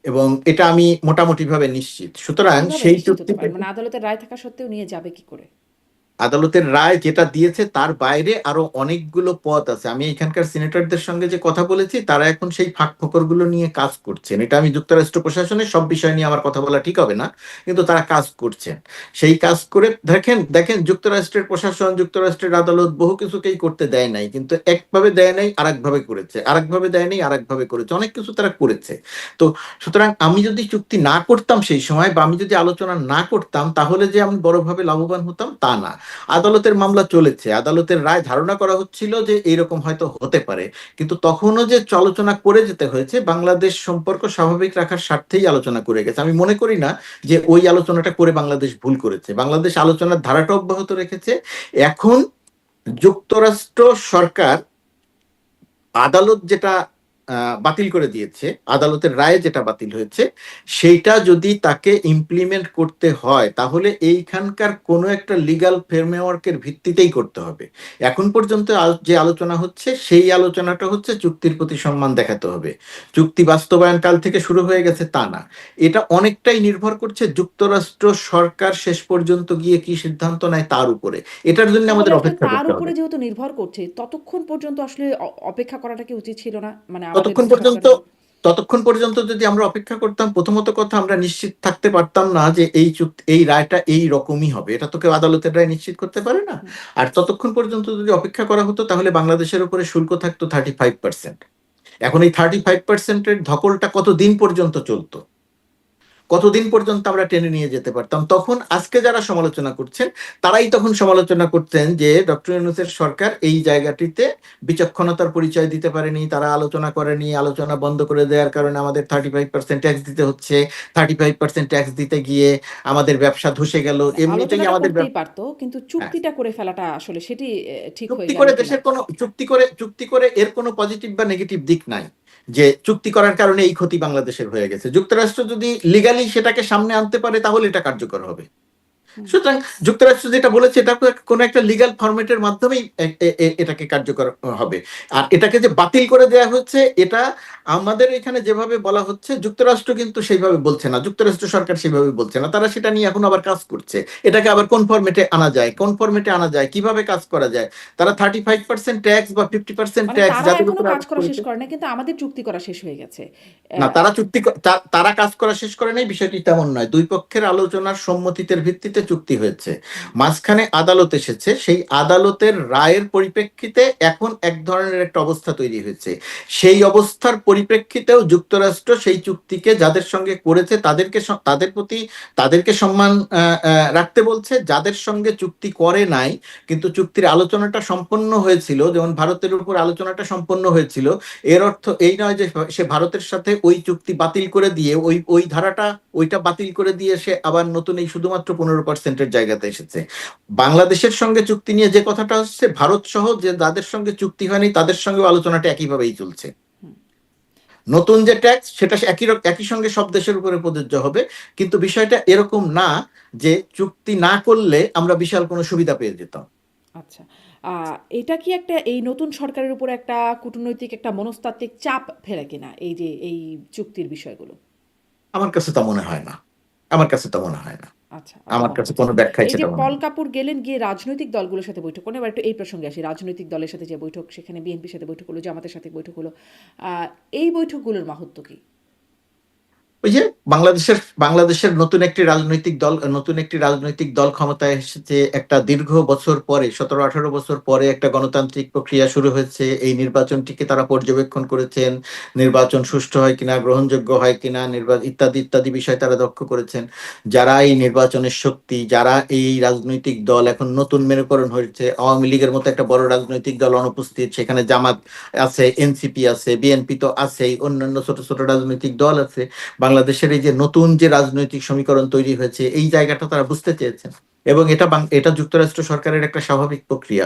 এবং এটা আমি মোটামুটি ভাবে নিশ্চিত। সুতরাং কিভাবে সেই নিশ্চিত হতে চুক্তিতে পারেন? মানে আদালতের রায় থাকা সত্ত্বেও নিয়ে যাবে কি করে? আদালতের রায় যেটা দিয়েছে তার বাইরে আরো অনেকগুলো পথ আছে। আমি এখানকার সিনেটরদের সঙ্গে যে কথা বলেছি, তারা এখন সেই ফাঁক ফোকরগুলো নিয়ে কাজ করছেন। এটা আমি যুক্তরাষ্ট্র প্রশাসনের সব বিষয় নিয়ে আমার কথা বলা ঠিক হবে না, কিন্তু তারা কাজ করছেন। সেই কাজ করে দেখেন দেখেন যুক্তরাষ্ট্রের প্রশাসন, যুক্তরাষ্ট্রের আদালত বহু কিছুকেই করতে দেয় নাই, কিন্তু একভাবে দেয় নাই আরেকভাবে করেছে, আরেকভাবে দেয় নাই আরেকভাবে করেছে, অনেক কিছু তারা করেছে। তো সুতরাং আমি যদি চুক্তি না করতাম সেই সময়, বা আমি যদি আলোচনা না করতাম, তাহলে যে আমি বড়ভাবে লাভবান হতাম তা না। আদালতের মামলা চলেছে, আদালতের রায় ধারণা করা হচ্ছিল যে এইরকম হয়তো হতে পারে, কিন্তু তখনও যে আলোচনা করে যেতে হয়েছে, বাংলাদেশ সম্পর্ক স্বাভাবিক রাখার স্বার্থেই আলোচনা করে গেছে। আমি মনে করি না যে ওই আলোচনাটা করে বাংলাদেশ ভুল করেছে। বাংলাদেশ আলোচনার ধারাটা অব্যাহত রেখেছে। এখন যুক্তরাষ্ট্র সরকার আদালত যেটা বাতিল করে দিয়েছে, আদালতের রায়ে যেটা বাতিল হয়েছে, সেইটা যদি তাকে ইমপ্লিমেন্ট করতে হয়, তাহলে এইখানকার কোনো একটা লিগ্যাল ফ্রেমওয়ার্কের ভিত্তিতেই করতে হবে। এখন পর্যন্ত যে আলোচনা হচ্ছে, সেই আলোচনাটা হচ্ছে চুক্তির প্রতি সম্মান দেখাতে হবে। চুক্তি বাস্তবায়ন কাল থেকে শুরু হয়ে গেছে তা না। এটা অনেকটাই নির্ভর করছে যুক্তরাষ্ট্র সরকার শেষ পর্যন্ত গিয়ে কি সিদ্ধান্ত নেয় তার উপরে। এটার জন্য তাহলে আমাদের আসলে অপেক্ষা তার করতে উপরে হবে। যেহেতু নির্ভর করছে, ততক্ষণ পর্যন্ত আসলে অপেক্ষা করাটা কি উচিত ছিল না, মানে আমাদের ততক্ষণ পর্যন্ত সরকারের? ততক্ষণ পর্যন্ত যদি আমরা অপেক্ষা করতাম, প্রথমত কথা আমরা নিশ্চিত থাকতে পারতাম না যে এই চুক্তি, এই রায়টা এই রকমই হবে। এটা তো কেউ আদালতের রায় নিশ্চিত করতে পারে না। হুম। আর ততক্ষণ পর্যন্ত যদি অপেক্ষা করা হতো, তাহলে বাংলাদেশের উপরে শুল্ক থাকতো 35%। এখন এই 35%-এর ধকলটা কতদিন পর্যন্ত চলতো, কতদিন পর্যন্ত আমরা টেনে নিয়ে যেতে পারতাম? তখন আজকে যারা সমালোচনা করছেন, তারাই তখন সমালোচনা করতেন যে ডক্টর ইউনূসের সরকার এই জায়গাটিতে বিচক্ষণতার পরিচয় দিতে পারেনি, তারা আলোচনা করেনি, আলোচনা বন্ধ করে দেওয়ার কারণে আমাদের 35% ট্যাক্স দিতে হচ্ছে, 35% ট্যাক্স দিতে গিয়ে আমাদের ব্যবসা ধসে গেল, না, এমনিতেই আলোচনাটা আমাদের করতেই পারতো, কিন্তু হ্যাঁ। চুক্তিটা করে ফেলাটা আসলে সেটি ঠিক হয়ে চুক্তি গেল করে কিনা? দেশের কোনো চুক্তি করে এর কোনো পজিটিভ বা নেগেটিভ দিক নাই, যে চুক্তি করার কারণে এই ক্ষতি বাংলাদেশের হয়ে গেছে। যুক্তরাষ্ট্র যদি লিগালি সেটাকে সামনে আনতে পারে, তাহলে এটা কার্যকর হবে। হুম। সুতরাং যুক্তরাষ্ট্র যেটা বলেছে, এটা কোনো একটা লিগ্যাল ফরম্যাটের মাধ্যমেই এটাকে কার্যকর হবে। আর এটাকে যে বাতিল করে দেওয়া হচ্ছে, এটা আমাদের এখানে যেভাবে বলা হচ্ছে, যুক্তরাষ্ট্র কিন্তু সেইভাবে বলছে না, যুক্তরাষ্ট্র সরকার সেইভাবে বলছে না। তারা সেটা নিয়ে এখন আবার কাজ করছে। এটাকে আবার কোন ফরম্যাটে আনা যায়, কোন ফরম্যাটে আনা যায়, কিভাবে কাজ করা যায়। তারা 35% ট্যাক্স বা 50% মানে ট্যাক্স তারা যাদের এখনো উপর কাজ আরোপ করা শেষ করেছে। করে না, কিন্তু আমাদের চুক্তি করা শেষ হয়ে গেছে। না, আহ, তারা তারা কাজ করা শেষ করে নাই, বিষয়টি তেমন নয়। দুই পক্ষের আলোচনার সম্মতির ভিত্তিতে চুক্তি হয়েছে। হুম। মাঝখানে আদালত এসেছে, সেই আদালতের রায়ের পরিপ্রেক্ষিতে এখন এক ধরনের একটা অবস্থা তৈরি হয়েছে। সেই অবস্থার পরিপ্রেক্ষিতেও যুক্তরাষ্ট্র সেই চুক্তিকে যাদের সঙ্গে করেছে তাদের প্রতি তাদেরকে সম্মান রাখতে বলছে। যাদের সঙ্গে চুক্তি করে নাই, কিন্তু চুক্তির আলোচনাটা সম্পন্ন হয়েছিল, যেমন ভারতের উপর আলোচনাটা সম্পন্ন হয়েছিল, এর অর্থ এই নয় যে সে ভারতের সাথে ওই চুক্তি বাতিল করে দিয়ে, ওই ওই ধারাটা, ওইটা বাতিল করে দিয়ে সে আবার নতুন এই শুধুমাত্র 15%-এর জায়গাতে এসেছে। বাংলাদেশের সঙ্গে চুক্তি নিয়ে যে কথাটা হচ্ছে, ভারত সহ যে যাদের সঙ্গে চুক্তি হয়নি তাদের সঙ্গে আলোচনাটা একইভাবেই চলছে। হুম। নতুন যে ট্যাক্স, সেটা একই সঙ্গে সব দেশের উপরে প্রযোজ্য হবে। কিন্তু বিষয়টা এরকম না যে চুক্তি না করলে আমরা বিশাল কোনো সুবিধা পেয়ে যেতাম। আচ্ছা। এটা কি একটা এই নতুন সরকারের উপর একটা কূটনৈতিক একটা মনস্তাত্ত্বিক চাপ ফেলে কিনা, এই যে এই চুক্তির বিষয়গুলো? আমার কাছে তা মনে হয় না। আমার কাছে তা মনে হয় না। আচ্ছা, আপনার আমার মনে কাছে হচ্ছে কোনো না। ব্যাখ্যাই এই যে সেটা মনে পল হয় না। কাপুর গেলেন গিয়ে রাজনৈতিক দলগুলোর সাথে বৈঠক করেন, এবার একটু এই প্রসঙ্গে আসি। রাজনৈতিক দলের সাথে যে বৈঠক, সেখানে বিএনপির সাথে বৈঠক হলো, জামাতের সাথে বৈঠক হলো। এই বৈঠকগুলোর মাহাত্ম্য কি? ওই যে বাংলাদেশের নতুন একটি রাজনৈতিক দল ক্ষমতায় এসেছে, একটা দীর্ঘ বছর পরে, 17-18 বছর পরে একটা গণতান্ত্রিক প্রক্রিয়া শুরু হয়েছে। এই নির্বাচনটিকে তারা পর্যবেক্ষণ করেছেন, নির্বাচন সুষ্ঠু হয় কিনা, গ্রহণযোগ্য হয় কিনা, ইত্যাদি ইত্যাদি বিষয় তারা লক্ষ্য করেছেন। যারা এই নির্বাচনের শক্তি, যারা এই রাজনৈতিক দল এখন নতুন মেরুকরণ হয়েছে, আওয়ামী লীগের মতো একটা বড় রাজনৈতিক দল অনুপস্থিত, সেখানে জামাত আছে, এনসিপি আছে, বিএনপি তো আছেই, অন্যান্য ছোট ছোট রাজনৈতিক দল আছে। বাংলাদেশের এই যে নতুন যে রাজনৈতিক সমীকরণ তৈরি হয়েছে, এই জায়গাটা তারা বুঝতে চেয়েছেন। এবং এটা যুক্তরাষ্ট্র সরকারের একটা স্বাভাবিক প্রক্রিয়া।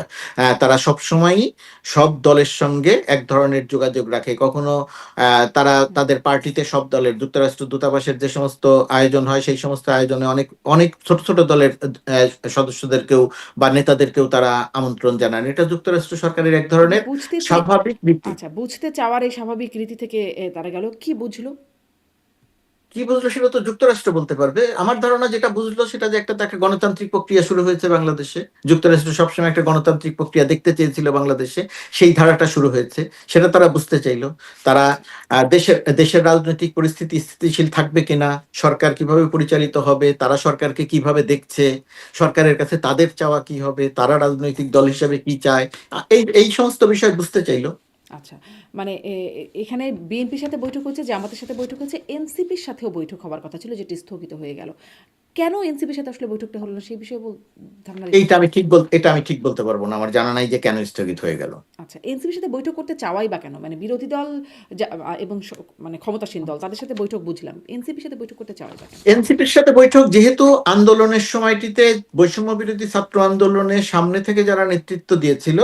তারা সবসময়ই সব দলের সঙ্গে এক ধরনের যোগাযোগ রাখে। কখনো তারা তাদের পার্টিতে সব দলের, যুক্তরাষ্ট্র দূতাবাসের যে সমস্ত আয়োজন হয়, সেই সমস্ত আয়োজনে অনেক অনেক ছোট ছোট দলের সদস্যদেরকেও বা নেতাদেরকেও তারা আমন্ত্রণ জানান। এটা যুক্তরাষ্ট্র সরকারের এক এই যে ধরনের বুঝতে চে স্বাভাবিক নীতি। আচ্ছা, বুঝতে চাওয়ার এই স্বাভাবিক রীতি থেকে তারা গেল। কি বুঝলো? কি বুঝলো সেটা তো যুক্তরাষ্ট্র বলতে পারবে। আমার ধারণা যেটা বুঝলো সেটা যে একটা একটা গণতান্ত্রিক প্রক্রিয়া শুরু হয়েছে বাংলাদেশে। যুক্তরাষ্ট্র সবসময় একটা গণতান্ত্রিক প্রক্রিয়া দেখতে চেয়েছিল বাংলাদেশে, সেই ধারাটা শুরু হয়েছে, সেটা তারা বুঝতে চাইলো। তারা দেশের দেশের রাজনৈতিক পরিস্থিতি স্থিতিশীল থাকবে কিনা, সরকার কিভাবে পরিচালিত হবে, তারা সরকারকে কিভাবে দেখছে, সরকারের কাছে তাদের চাওয়া কি হবে, তারা রাজনৈতিক দল হিসাবে কি চায়, এই এই সমস্ত বিষয় বুঝতে চাইলো। আচ্ছা, মানে এখানে বিএনপির সাথে বৈঠক হচ্ছে, জামাতের সাথে বৈঠক হচ্ছে, এনসিপির সাথেও বৈঠক হওয়ার কথা ছিল, যেটি স্থগিত হয়ে গেল। কেন এনসিপির সাথে আসলে বৈঠকটা হলো না, সেই বিষয়ে ধারণা রেখেছেন? এটা আমি ঠিক বলতে পারবো না, আমার জানা নাই যে কেন স্থগিত হয়ে গেল। আচ্ছা, এনসিপির সাথে বৈঠক করতে চাওয়াই বা কেন? মানে বিরোধী দল এবং মানে ক্ষমতাসীন দল, তাদের সাথে বৈঠক বুঝলাম, এনসিপির সাথে বৈঠক করতে চাওয়াই বা কেন? এনসিপির সাথে বৈঠক, যেহেতু আন্দোলনের সময়টিতে বৈষম্য বিরোধী ছাত্র আন্দোলনের সামনে থেকে যারা নেতৃত্ব দিয়েছিল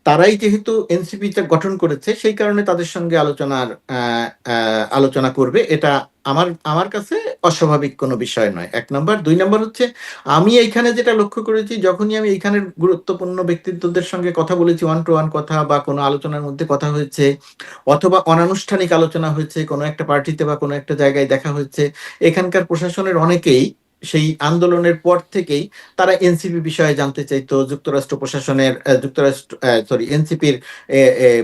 তারাই যেহেতু এনসিপিটা গঠন করেছে, সেই কারণে তাদের সঙ্গে আলোচনা করবে, এটা আমার আমার কাছে অস্বাভাবিক কোনো বিষয় নয়, 1 নম্বর। 2 নম্বর হচ্ছে, আমি এইখানে যেটা লক্ষ্য করেছি, যখনই আমি এইখানের গুরুত্বপূর্ণ ব্যক্তিত্বদের সঙ্গে কথা বলেছি, 1 to 1 কথা বা কোনো আলোচনার মধ্যে কথা হয়েছে, অথবা অনানুষ্ঠানিক আলোচনা হয়েছে, কোনো একটা পার্টিতে বা কোনো একটা জায়গায় দেখা হয়েছে, এখানকার প্রশাসনের অনেকেই সেই আন্দোলনের পর থেকেই তারা এনসিপি বিষয়ে জানতে চাইতো, যুক্তরাষ্ট্র প্রশাসনের এনসিপির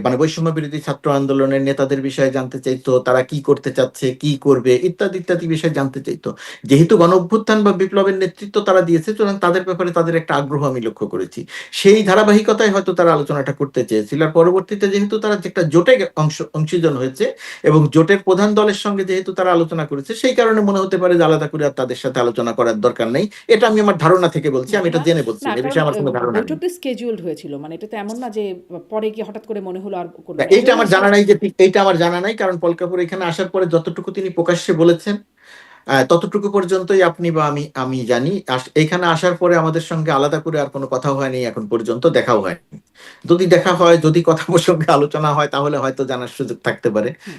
মানে বৈষম্য বিরোধী ছাত্র আন্দোলনের নেতাদের বিষয়ে জানতে চাইতো, তারা কি করতে চাচ্ছে, কি করবে, ইত্যাদি ইত্যাদি বিষয়ে জানতে চাইতো। যেহেতু গণ অভ্যুত্থান বা বিপ্লবের নেতৃত্ব তারা দিয়েছে, সুতরাং তাদের ব্যাপারে তাদের একটা আগ্রহ আমি লক্ষ্য করেছি। সেই ধারাবাহিকতায় হয়তো তারা আলোচনাটা করতে চেয়েছিল। আর পরবর্তীতে যেহেতু তারা একটা জোটে অংশীজন হয়েছে এবং জোটের প্রধান দলের সঙ্গে যেহেতু তারা আলোচনা করেছে, সেই কারণে মনে হতে পারে যে আলাদা করে আর তাদের সাথে আলোচনা করার দরকার নেই। এটা আমি আমার ধারণা থেকে বলছি, না আমি এটা না জেনে বলছি না, না, এ কারণ বিষয়ে আমার কোনো ধারণা নেই। বৈঠকটা স্কেডিউলড হয়েছিল, মানে এটা তো এমন না যে পরে গিয়ে হঠাৎ করে মনে হলো আর করলো না, না, এইটা এজন্য আমার জানা নাই যে এইটা আমার জানা নাই, কারণ পল কাপুর এখানে আসার পরে যতটুকু তিনি প্রকাশ্যে বলেছেন ততটুকু পর্যন্তই আপনি বা আমি জানি। এখানে আসার পরে আমাদের সঙ্গে আলাদা করে আর কোনো কথা হয়নি, এখন পর্যন্ত দেখাও হয়নি। যদি দেখা হয়, যদি কথা প্রসঙ্গে আলোচনা হয়, তাহলে হয়তো জানার সুযোগ থাকতে পারে। হুম।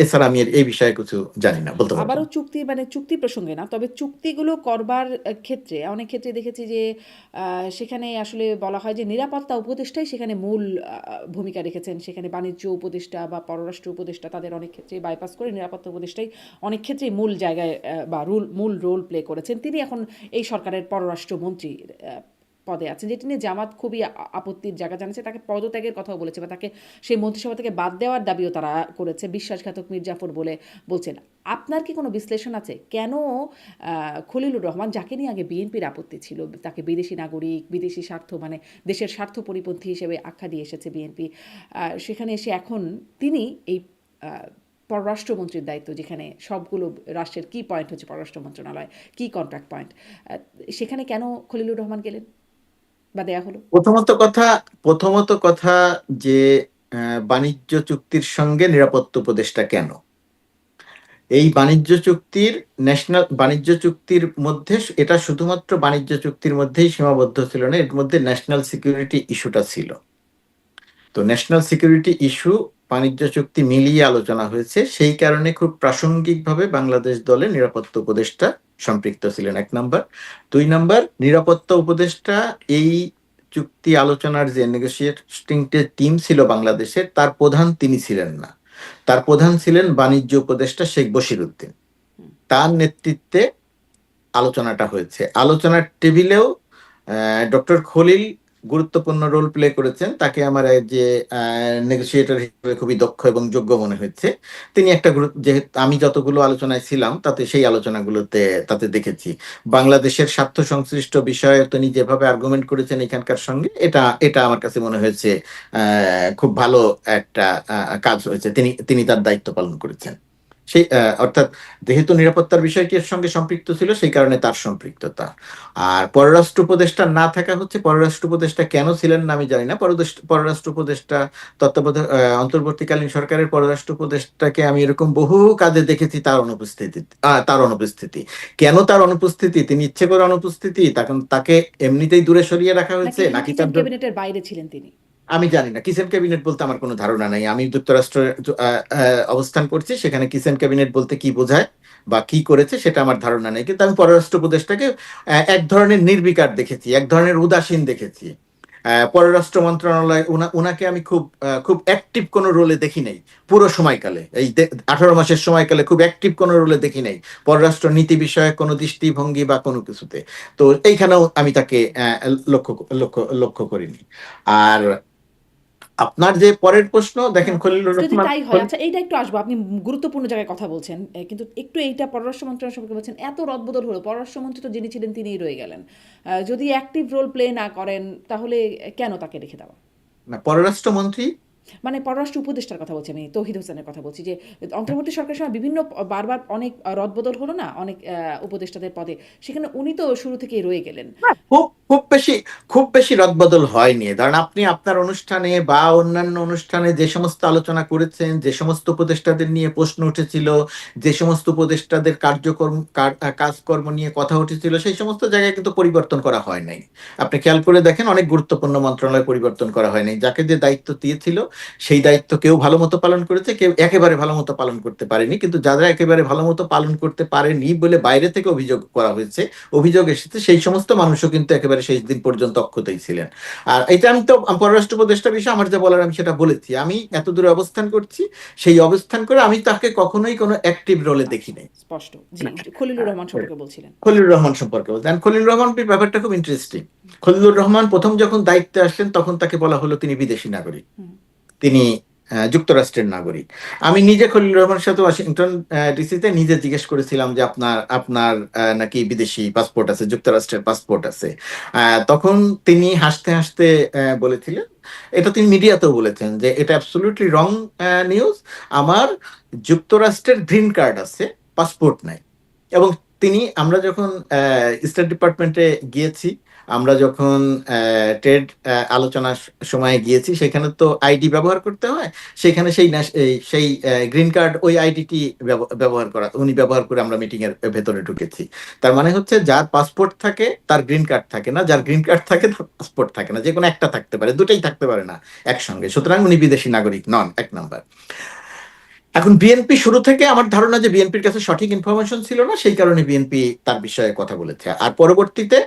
এছাড়া আমি এই বিষয়ে কিছু জানি না, বলতে পারবো আবারও না। চুক্তি, মানে চুক্তি প্রসঙ্গে না, তবে চুক্তিগুলো করবার ক্ষেত্রে অনেক ক্ষেত্রে দেখেছি যে সেখানে আসলে বলা হয় যে নিরাপত্তা উপদেষ্টাই সেখানে মূল ভূমিকা রেখেছেন। সেখানে বাণিজ্য উপদেষ্টা বা পররাষ্ট্র উপদেষ্টা তাদের অনেক ক্ষেত্রে বাইপাস করে নিরাপত্তা উপদেষ্টাই অনেক ক্ষেত্রেই মূল জায়গায় বা মূল রোল প্লে করেছেন। তিনি এখন এই সরকারের পররাষ্ট্রমন্ত্রী পদে আছেন, যেটি নিয়ে জামাত খুবই আপত্তির জায়গা জানিয়েছে, তাকে পদত্যাগের কথাও বলেছে বা তাকে সেই মন্ত্রিসভা থেকে বাদ দেওয়ার দাবিও তারা করেছে, বিশ্বাসঘাতক মির্জাফর বলে বলছেন। আপনার কি কোনো বিশ্লেষণ আছে কেন খলিলুর রহমান, যাকে নিয়ে আগে বিএনপির আপত্তি ছিল, তাকে বিদেশি নাগরিক, বিদেশি স্বার্থ মানে দেশের স্বার্থ পরিপন্থী হিসেবে আখ্যা দিয়ে এসেছে বিএনপি, সেখানে এসে এখন তিনি এই পররাষ্ট্রমন্ত্রীর দায়িত্ব, যেখানে সবগুলো রাষ্ট্রের কি পয়েন্ট হচ্ছে পররাষ্ট্র মন্ত্রণালয়, কি কন্ট্রাক্ট পয়েন্ট, সেখানে কেন খলিলুর রহমান গেলেন বা দেয়া হলো? প্রথমত কথা যে বাণিজ্য চুক্তির সঙ্গে নিরাপত্তা উপদেষ্টা কেন, এই বাণিজ্য চুক্তির মধ্যে এটা শুধুমাত্র বাণিজ্য চুক্তির মধ্যেই সীমাবদ্ধ ছিল না, এর মধ্যে ন্যাশনাল সিকিউরিটি ইস্যুটা ছিল। তো ন্যাশনাল সিকিউরিটি ইস্যু বাণিজ্য চুক্তি মিলিয়ে আলোচনা হয়েছে, সেই কারণে খুব প্রাসঙ্গিকভাবে বাংলাদেশ দলে নিরাপত্তা উপদেষ্টা সম্পৃক্ত ছিলেন, 1 নম্বর। 2 নম্বর, নিরাপত্তা উপদেষ্টা এই চুক্তি আলোচনার যে নেগোসিয়েটিং টিম ছিল বাংলাদেশের, তার প্রধান তিনি ছিলেন না, তার প্রধান ছিলেন বাণিজ্য উপদেষ্টা শেখ বশির উদ্দিন। তার নেতৃত্বে আলোচনাটা হয়েছে। আলোচনার টেবিলেও ডক্টর খলিল গুরুত্বপূর্ণ রোল প্লে করেছেন, তাকে আমার যে নেগোসিয়েটর হিসেবে খুবই দক্ষ এবং যোগ্য মনে হয়েছে। তিনি একটা যেহেতু আমি যতগুলো আলোচনায় ছিলাম তাতে সেই আলোচনাগুলোতে তাতে দেখেছি বাংলাদেশের স্বার্থ সংশ্লিষ্ট বিষয়ে তিনি যেভাবে আর্গুমেন্ট করেছেন এখানকার সঙ্গে, এটা এটা আমার কাছে মনে হয়েছে খুব ভালো একটা কাজ হয়েছে, তিনি তিনি তার দায়িত্ব পালন করেছেন। সেই অর্থাৎ যেহেতু নিরাপত্তার বিষয়টি এর সঙ্গে সম্পৃক্ত ছিল, সেই কারণে তার সম্পৃক্ততা। আর পররাষ্ট্র উপদেষ্টা না থাকা হচ্ছে, পররাষ্ট্র উপদেষ্টা কেন ছিলেন না আমি জানি না। পররাষ্ট্র উপদেষ্টা তত্ত্বাবধায়ক অন্তর্বর্তীকালীন সরকারের পররাষ্ট্র উপদেষ্টাকে আমি এরকম বহু কাজে দেখেছি তার অনুপস্থিতি। কেন তার অনুপস্থিতি? তিনি ইচ্ছে করে অনুপস্থিতি, তখন তাকে এমনিতেই দূরে সরিয়ে রাখা হয়েছে, নাকি নাকি কিচেন তার ক্যাবিনেটের বাইরে ছিলেন তিনি? আমি জানি না। কিচেন ক্যাবিনেট বলতে আমার কোনো ধারণা নাই। আমি যুক্তরাষ্ট্রে অবস্থান করছি, সেখানে কিচেন ক্যাবিনেট বলতে কি বোঝায় বা কি করেছে সেটা আমার ধারণা নেই, কিন্তু আমি পররাষ্ট্র উপদেষ্টাকে এক ধরনের নির্বিকার দেখেছি, এক ধরনের উদাসীন দেখেছি। পররাষ্ট্র মন্ত্রণালয় উনাকে আমি খুব অ্যাক্টিভ কোনো রোলে দেখি নাই পুরো সময়কালে, এই 18 মাসের সময়কালে খুব অ্যাক্টিভ কোনো রোলে দেখি নাই পররাষ্ট্র নীতি বিষয়ে কোনো দৃষ্টিভঙ্গি বা কোনো কিছুতে। তো এইখানেও আমি তাকে লক্ষ্য লক্ষ্য লক্ষ্য করিনি। আর আপনার যে পরের প্রশ্ন দেখেন, হ্যাঁ, খলিলুর যদি রহমান তাই হয়, আচ্ছা এইটা একটু আসবো, আপনি গুরুত্বপূর্ণ জায়গায় কথা বলছেন, কিন্তু একটু এইটা পররাষ্ট্র মন্ত্রণালয় সম্পর্কে বলছেন, এত রদবদল হলো, পররাষ্ট্রমন্ত্রী তো যিনি ছিলেন তিনিই রয়ে গেলেন। যদি অ্যাক্টিভ রোল প্লে না করেন তাহলে কেন তাকে রেখে দেওয়া? পররাষ্ট্রমন্ত্রী মানে পররাষ্ট্র উপদেষ্টার কথা বলছি, আমি তৌহিদ হোসেনের কথা বলছি, যে অন্তর্বর্তী সরকারের সময় বিভিন্ন বারবার অনেক রদবদল হলো না, অনেক উপদেষ্টাদের পদে, সেখানে উনি তো শুরু থেকেই রয়ে গেলেন। খুব খুব বেশি রদবদল হয়নি। ধরেন আপনি আপনার অনুষ্ঠানে বা অন্যান্য অনুষ্ঠানে যে সমস্ত আলোচনা করেছেন, যে সমস্ত উপদেষ্টাদের নিয়ে প্রশ্ন উঠেছিল, যে সমস্ত উপদেষ্টাদের কাজকর্ম নিয়ে কথা উঠেছিল, সেই সমস্ত জায়গায় কিন্তু পরিবর্তন করা হয় নাই। আপনি খেয়াল করে দেখেন, অনেক গুরুত্বপূর্ণ মন্ত্রণালয় পরিবর্তন করা হয়নি। যাকে যে দায়িত্ব দিয়েছিল সেই দায়িত্ব কেউ ভালো মতো পালন করেছে, কেউ একেবারে ভালো মতো পালন করতে পারেনি। কিন্তু যারা একেবারে ভালো মতো পালন করতে পারেনি বলে বাইরে থেকে অভিযোগ করা হয়েছে, অভিযোগ এসেছে, সেই সমস্ত মানুষও কিন্তু একেবারে শেষ দিন পর্যন্ত অক্ষতই ছিলেন। আর এটা আমি তো পররাষ্ট্র উপদেষ্টা বিষয়ে আমার যা বলার আমি সেটা বলেছি। আমি এত দূরে অবস্থান করছি, সেই অবস্থান করে আমি তাকে কখনোই কোনো অ্যাক্টিভ রোলে দেখি আচ্ছা, নাই। স্পষ্ট। জি, খলিলুর রহমান সম্পর্কে বলছিলেন। খলিলুর রহমান সম্পর্কে বলতেন, খলিলুর রহমান ব্যাপারটা খুব ইন্টারেস্টিং। খলিলুর রহমান প্রথম যখন দায়িত্বে আসলেন তখন তাকে বলা হলো তিনি বিদেশি নাগরিক, হুম। তিনি যুক্তরাষ্ট্রের নাগরিক। আমি নিজে খলিলুর রহমানের সাথে ওয়াশিংটন ডিসিতে নিজে জিজ্ঞেস করেছিলাম যে আপনার আপনার নাকি বিদেশি পাসপোর্ট আছে, যুক্তরাষ্ট্রের পাসপোর্ট আছে। তখন তিনি হাসতে হাসতে বলেছিলেন, এটা তিনি মিডিয়াতেও বলেছেন, যে এটা অ্যাবসলিউটলি রং নিউজ, আমার যুক্তরাষ্ট্রের গ্রিন কার্ড আছে, পাসপোর্ট নাই। এবং আমরা যখন স্টেট ডিপার্টমেন্টে গিয়েছি, আমরা যখন ট্রেড আলোচনার সময় গিয়েছি, সেখানে তো আইডি ব্যবহার করতে হয়। সেখানে সেই গ্রিন কার্ড, ওই আইডিটি ব্যবহার করা, উনি ব্যবহার করে আমরা মিটিং এর ভেতরে ঢুকেছি। তার মানে হচ্ছে যার পাসপোর্ট থাকে তার গ্রিন কার্ড থাকে না, যার গ্রিন কার্ড থাকে তার পাসপোর্ট থাকে না। যে কোনো একটা থাকতে পারে, দুটাই থাকতে পারে না একসঙ্গে। সুতরাং উনি বিদেশি নাগরিক নন, 1 নাম্বার। এখন বিএনপি শুরু থেকে আমার ধারণা যে বিএনপির কাছে সঠিক ইনফরমেশন ছিল না, সেই কারণে বিএনপি তার বিষয়ে কথা বলেছে। আর পরবর্তীতে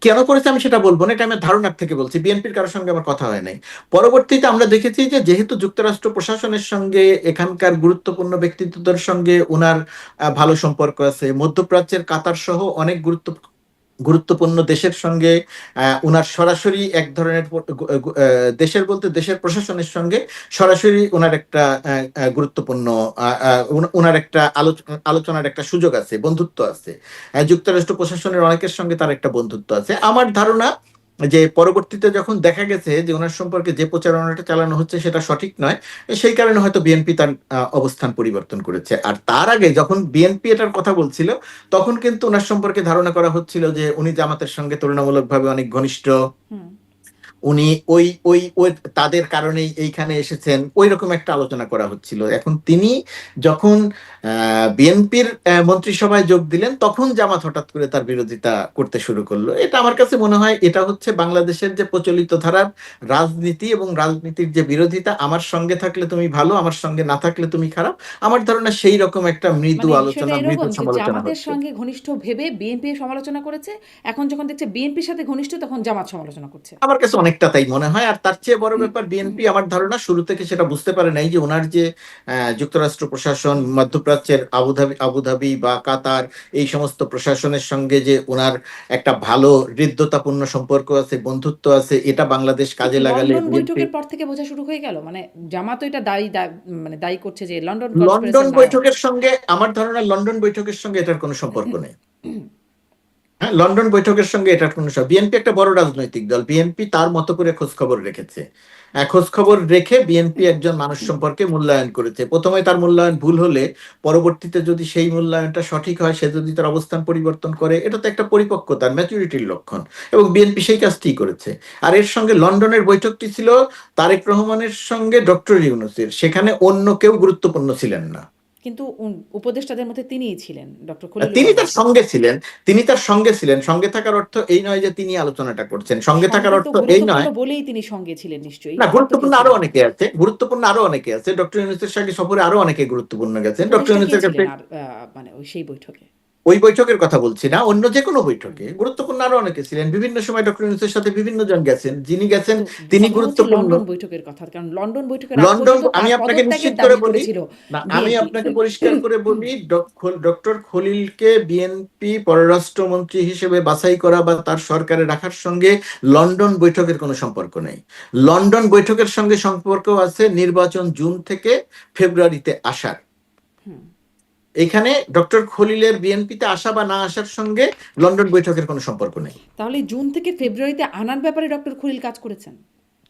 কেন করেছে আমি সেটা বলবো না, এটা আমি ধারণার থেকে বলছি, বিএনপির কারোর সঙ্গে আমার কথা হয় নাই। পরবর্তীতে আমরা দেখেছি যে যেহেতু যুক্তরাষ্ট্র প্রশাসনের সঙ্গে, এখানকার গুরুত্বপূর্ণ ব্যক্তিত্বদের সঙ্গে ওনার ভালো সম্পর্ক আছে, মধ্যপ্রাচ্যের কাতার সহ অনেক গুরুত্বপূর্ণ দেশের সঙ্গে ওনার সরাসরি এক ধরনের দেশের বলতে দেশের প্রশাসনের সঙ্গে সরাসরি ওনার একটা গুরুত্বপূর্ণ ওনার একটা আলোচনার একটা সুযোগ আছে, বন্ধুত্ব আছে। যুক্তরাষ্ট্র প্রশাসনের অনেকের সঙ্গে তার একটা বন্ধুত্ব আছে। আমার ধারণা যে পরবর্তীতে যখন দেখা গেছে যে ওনার সম্পর্কে যে প্রচারণাটা চালানো হচ্ছে সেটা সঠিক নয়, সেই কারণে হয়তো বিএনপি তার অবস্থান পরিবর্তন করেছে। আর তার আগে যখন বিএনপি এটার কথা বলছিল, তখন কিন্তু ওনার সম্পর্কে ধারণা করা হচ্ছিল যে উনি জামাতের সঙ্গে তুলনামূলকভাবে অনেক ঘনিষ্ঠ, হুম। উনি ওই ওই ওই তাদের কারণেই এইখানে এসেছেন, ওই রকম একটা আলোচনা করা হচ্ছিল। এখন তিনি যখন বিএনপির মন্ত্রিসভায় যোগ দিলেন, তখন জামাত হঠাৎ করে তার বিরোধিতা করতে শুরু করলো। এটা আমার কাছে মনে হয় এটা হচ্ছে বাংলাদেশের যে প্রচলিত ধারার রাজনীতি, এবং রাজনীতির যে বিরোধিতা, আমার সঙ্গে থাকলে তুমি ভালো, আমার সঙ্গে না থাকলে তুমি খারাপ। আমার ধারণা সেই রকম একটা মৃদু মানে বিষয়টা আলোচনা, মৃদু এরকম যে সমালোচনা জামাতের হচ্ছে। সঙ্গে ঘনিষ্ঠ ভেবে বিএনপি সমালোচনা করেছে, এখন যখন দেখছে বিএনপির সাথে ঘনিষ্ঠ তখন জামাত সমালোচনা করছে। আমার কাছে অনেকটা তাই মনে হয়। আর তার চেয়ে বড় ব্যাপার, বিএনপি আমার ধারণা শুরু থেকে সেটা বুঝতে পারে নাই যে ওনার যে যুক্তরাষ্ট্র প্রশাসন, মধ্যপ্রাচ্যের আবুধাবি বা কাতার, এই সমস্ত প্রশাসনের সঙ্গে যে ওনার একটা ভালো হৃদ্যতাপূর্ণ সম্পর্ক আছে, বন্ধুত্ব আছে, এটা বাংলাদেশ তো কাজে লাগালে লন্ডন বিএনপি। বৈঠকের পর থেকে বোঝা শুরু হয়ে গেল, মানে জামাত তো এটা মানে দায়ী করছে যে লন্ডন কনস্পিরেসির লন্ডন নায়ক। বৈঠকের সঙ্গে আমার ধারণা, লন্ডন বৈঠকের সঙ্গে এটার কোনো সম্পর্ক নেই। হ্যাঁ, লন্ডন বৈঠকের সঙ্গে এটার কোনো, বিএনপি একটা বড় রাজনৈতিক দল, বিএনপি তার মতো করে খোঁজ খবর রেখেছে। খোঁজ খবর রেখে বিএনপি একজন মানুষ সম্পর্কে মূল্যায়ন করেছে। প্রথমে তার মূল্যায়ন ভুল হলে পরবর্তীতে যদি সেই মূল্যায়নটা সঠিক হয়, সে যদি তার অবস্থান পরিবর্তন করে, এটা তো একটা পরিপক্কতার, ম্যাচুরিটির লক্ষণ। এবং বিএনপি সেই কাজটি করেছে। আর এর সঙ্গে লন্ডনের বৈঠকটি ছিল তারেক রহমানের সঙ্গে ডক্টর ইউনূসের, সেখানে অন্য কেউ গুরুত্বপূর্ণ ছিলেন না। কিন্তু উপদেষ্টাদের মধ্যে তিনিই ছিলেন, ডক্টর খলিলুর তিনি রহমান তার ছিলেন। সঙ্গে ছিলেন, তিনি তার সঙ্গে ছিলেন। সঙ্গে থাকার অর্থ এই নয় যে তিনি আলোচনাটা করছেন, সঙ্গে থাকার সঙ্গে তো অর্থ এই গুরুত্বপূর্ণ নয়। বলেই তিনি সঙ্গে ছিলেন নিশ্চয়ই, না, আর তো কেউ গুরুত্বপূর্ণ আরো ছিলেন না। অনেকে আছে, গুরুত্বপূর্ণ আরো অনেকে আছে। ডক্টর ইউনূসের সঙ্গে সফরে আরো অনেকে গুরুত্বপূর্ণ গেছেন। ডক্টর উপদেষ্টা কে ইউনূসের কাছে ছিলেন আর মানে ওই সেই বৈঠকে? ওই বৈঠকের কথা বলছি না, অন্য যে কোনো বৈঠকে গুরুত্বপূর্ণ আরো অনেকে ছিলেন, বিভিন্ন সময় ডক্টর ইউনূসের সাথে বিভিন্ন জন গেছেন, যিনি গেছেন কিন্তু তিনি কথা হচ্ছে গুরুত্বপূর্ণ। লন্ডন বৈঠকের কথা, কারণ লন্ডন বৈঠকের আগ লন্ডন, পর্যন্ত আমি তার আপনাকে পদত্যাগের নিশ্চিত করে দাবি বলি, করেছিল না আমি বিএনপি। আপনাকে পরিষ্কার করে বলি, ডক্টর খলিলকে বিএনপি পররাষ্ট্রমন্ত্রী হিসেবে বাছাই করা বা তার সরকারে রাখার সঙ্গে লন্ডন বৈঠকের কোনো সম্পর্ক নেই। লন্ডন বৈঠকের সঙ্গে সম্পর্ক আছে নির্বাচন জুন থেকে ফেব্রুয়ারিতে আসার। এখানে ডক্টর খলিলের বিএনপিতে আসা বা না আসার সঙ্গে লন্ডন বৈঠকের কোনো সম্পর্ক নেই। তাহলে জুন থেকে ফেব্রুয়ারিতে আনার ব্যাপারে ডক্টর খলিল কাজ করেছেন?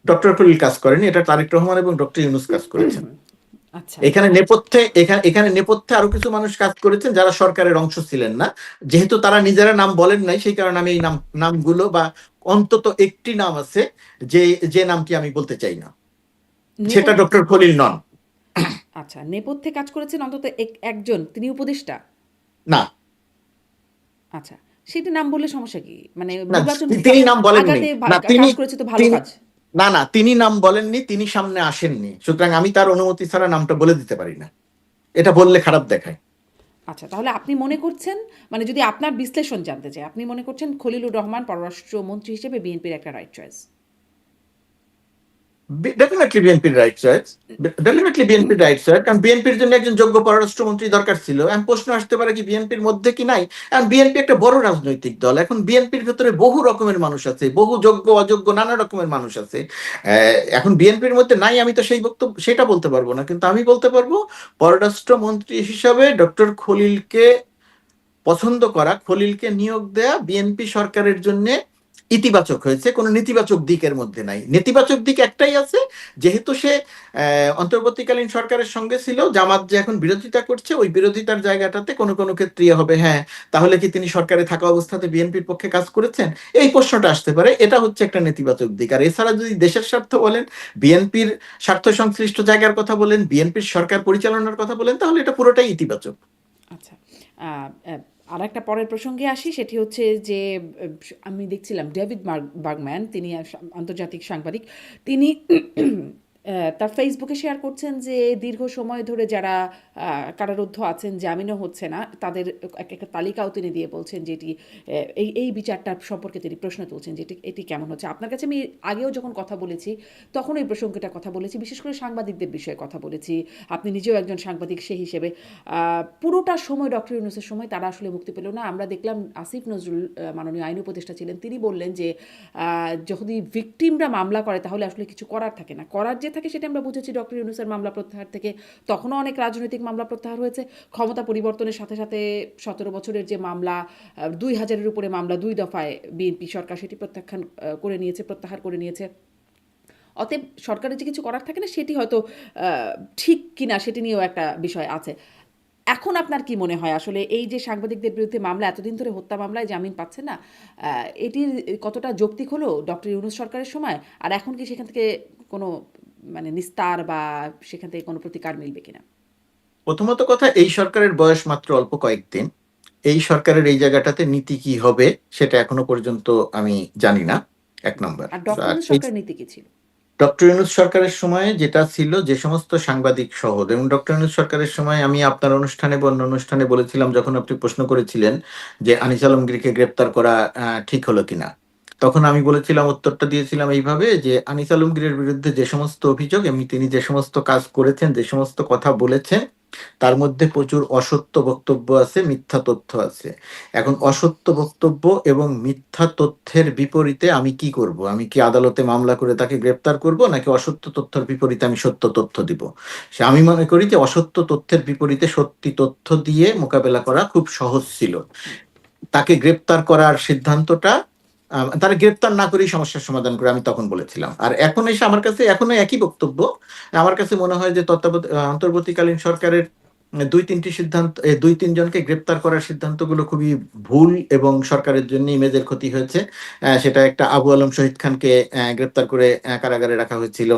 ডক্টর খলিল কাজ করেনি, এটা তারেক রহমান এবং ডক্টর ইউনূস কাজ করেছেন। আচ্ছা, এখানে নেপথ্যে আরো কিছু মানুষ কাজ করেছেন যারা সরকারের অংশ ছিলেন না, যেহেতু তারা নিজেরা নাম বলেন নাই, সেই কারণে আমি এই নামগুলো বা অন্তত একটি নাম আছে যে যে নামটি আমি বলতে চাই না, সেটা নেপথ্যে, ডক্টর খলিল নন। আচ্ছা, নেপথ্যে কাজ করেছেন অন্তত একজন, তিনি উপদেষ্টা। না আচ্ছা, সেটি নাম বললে সমস্যা কি? মানে না, নির্বাচন তিনি নাম বলেননি। আগাতে না তিনি কাজ করেছে তো ভালো তিনি কাজ। না না, তিনি নাম বলেননি, তিনি সামনে আসেননি, সুতরাং আমি তার অনুমতি ছাড়া নামটা বলে দিতে পারি না, এটা বললে খারাপ দেখায়। আচ্ছা, তাহলে আপনি মনে করছেন, মানে যদি আপনার বিশ্লেষণ জানতে চাই, আপনি মনে করছেন খলিলুর রহমান পররাষ্ট্রমন্ত্রী হিসেবে বিএনপির একটা রাইট চয়েস? ডেফিনেটলি বিএনপির রাইট চয়েস, ডেফিনেটলি বিএনপির রাইট চয়েস, কারণ বিএনপির জন্য একজন যোগ্য পররাষ্ট্রমন্ত্রী দরকার ছিল। এখন প্রশ্ন আসতে পারে কি বিএনপির মধ্যে কি নাই? এখন বিএনপি একটা বড় রাজনৈতিক দল, এখন বিএনপির ভেতরে বহু রকমের মানুষ আছে, বহু যোগ্য অযোগ্য নানা রকমের মানুষ আছে। এখন বিএনপির মধ্যে নাই, আমি তো সেই বক্তব্য সেটা বলতে পারবো না, কিন্তু আমি বলতে পারবো পররাষ্ট্রমন্ত্রী হিসাবে ডক্টর খলিলকে পছন্দ করা, খলিলকে নিয়োগ দেয়া বিএনপি সরকারের জন্য ইতিবাচক হয়েছে, কোনো নেতিবাচক দিকের মধ্যে নাই। নেতিবাচক দিক একটাই আছে, যেহেতু সে অন্তর্বর্তীকালীন সরকারের সঙ্গে ছিল, জামাত যে এখন বিরোধিতা করছে, ওই বিরোধিতার জায়গাটাতে কোনো কোনো ক্ষেত্রে হবে, হ্যাঁ তাহলে কি তিনি সরকারে থাকা অবস্থাতে বিএনপির পক্ষে কাজ করেছেন, এই প্রশ্নটা আসতে পারে, এটা হচ্ছে একটা নেতিবাচক দিক। আর এছাড়া যদি দেশের স্বার্থ বলেন, বিএনপির স্বার্থ সংশ্লিষ্ট জায়গার কথা বলেন, বিএনপির সরকার পরিচালনার কথা বলেন, তাহলে এটা পুরোটাই ইতিবাচক। আচ্ছা, আর একটা পরের প্রসঙ্গে আসি, সেটি হচ্ছে যে আমি দেখছিলাম ডেভিড বার্গম্যান, তিনি আন্তর্জাতিক সাংবাদিক, তিনি তার ফেসবুকে শেয়ার করছেন যে দীর্ঘ সময় ধরে যারা কারারুদ্ধ আছেন, জামিনও হচ্ছে না, তাদের একটা তালিকাও তিনি দিয়ে বলছেন যেটি এই বিচারটা সম্পর্কে তিনি প্রশ্ন তুলছেন যে এটি কেমন হচ্ছে। আপনার কাছে আমি আগেও যখন কথা বলেছি তখন এই প্রসঙ্গটা কথা বলেছি, বিশেষ করে সাংবাদিকদের বিষয়ে কথা বলেছি। আপনি নিজেও একজন সাংবাদিক, সেই হিসেবে পুরোটা সময় ডক্টর ইউনূসের সময় তারা আসলে মুক্তি পেল না। আমরা দেখলাম আসিফ নজরুল, মাননীয় আইন উপদেষ্টা ছিলেন, তিনি বললেন যে যদি ভিকটিমরা মামলা করে তাহলে আসলে কিছু করার থাকে না, করার যে থাকে সেটা আমরা বুঝেছি ডক্টর ইউনূসের মামলা প্রত্যাহার থেকে। তখনও অনেক রাজনৈতিক মামলা প্রত্যাহার হয়েছে, ক্ষমতা পরিবর্তনের সাথে সাথে 17 বছরের যে মামলা, 2000-এর উপরে মামলা 2 দফায় বিএনপি সরকার সেটি প্রত্যাখ্যান করে নিয়েছে, প্রত্যাহার করে নিয়েছে। অতএব সরকারের যে কিছু করার থাকে না সেটি হয়তো ঠিক কিনা সেটি নিয়েও একটা বিষয় আছে। এখন আপনার কি মনে হয় আসলে এই যে সাংবাদিকদের বিরুদ্ধে মামলা, এতদিন ধরে হত্যা মামলায় জামিন পাচ্ছে না, এটির কতটা যৌক্তিক হলো ডক্টর ইউনূস সরকারের সময়? আর এখন কি সেখান থেকে কোনো মানে নিস্তার বা সেখান থেকে কোনো প্রতিকার মিলবে কিনা? প্রথমত কথা, এই সরকারের বয়স মাত্র অল্প কয়েকদিন, এই সরকারের এই জায়গাটাতে নীতি কি হবে সেটা এখনো পর্যন্ত আমি জানি না, এক নম্বর। আর ডক্টর আর ইউনূস সরকারের নীতি কি ছিল? ডক্টর ইউনূস সরকারের সময়ে যেটা ছিল, যে সমস্ত সাংবাদিক সহ, এবং ডক্টর ইউনূস সরকারের সময় আমি আপনার অনুষ্ঠানে বা অন্য অনুষ্ঠানে বলেছিলাম, যখন আপনি প্রশ্ন করেছিলেন যে আনিস আলমগীরকে গ্রেপ্তার করা ঠিক হলো কিনা, তখন আমি বলেছিলাম, উত্তরটা দিয়েছিলাম এইভাবে যে আনিস আলমগীরের বিরুদ্ধে যে সমস্ত অভিযোগ, এমনি তিনি যে সমস্ত কাজ করেছেন, যে সমস্ত কথা বলেছেন, তার মধ্যে প্রচুর অসত্য বক্তব্য আছে, মিথ্যা তথ্য আছে। এখন অসত্য বক্তব্য এবং মিথ্যা তথ্যের বিপরীতে আমি কি করব? আমি কি আদালতে মামলা করে তাকে গ্রেপ্তার করব, নাকি অসত্য তথ্যের বিপরীতে আমি সত্য তথ্য দিব? আমি মনে করি যে অসত্য তথ্যের বিপরীতে সত্যি তথ্য দিয়ে মোকাবেলা করা খুব সহজ ছিল। তাকে গ্রেপ্তার করার সিদ্ধান্তটা তারা গ্রেপ্তার না করেই সমস্যার সমাধান করে, আমি তখন বলেছিলাম। আর এখন এসে আমার কাছে এখনো একই বক্তব্য। আমার কাছে মনে হয় যে অন্তর্বর্তীকালীন সরকারের দুই তিনজনকে গ্রেপ্তার করার সিদ্ধান্তগুলো খুবই ভুল এবং সরকারের জন্য ইমেজের ক্ষতি হয়েছে। সেটা একটা আবু আলম শহীদ খানকে গ্রেপ্তার করে কারাগারে রাখা হয়েছিল,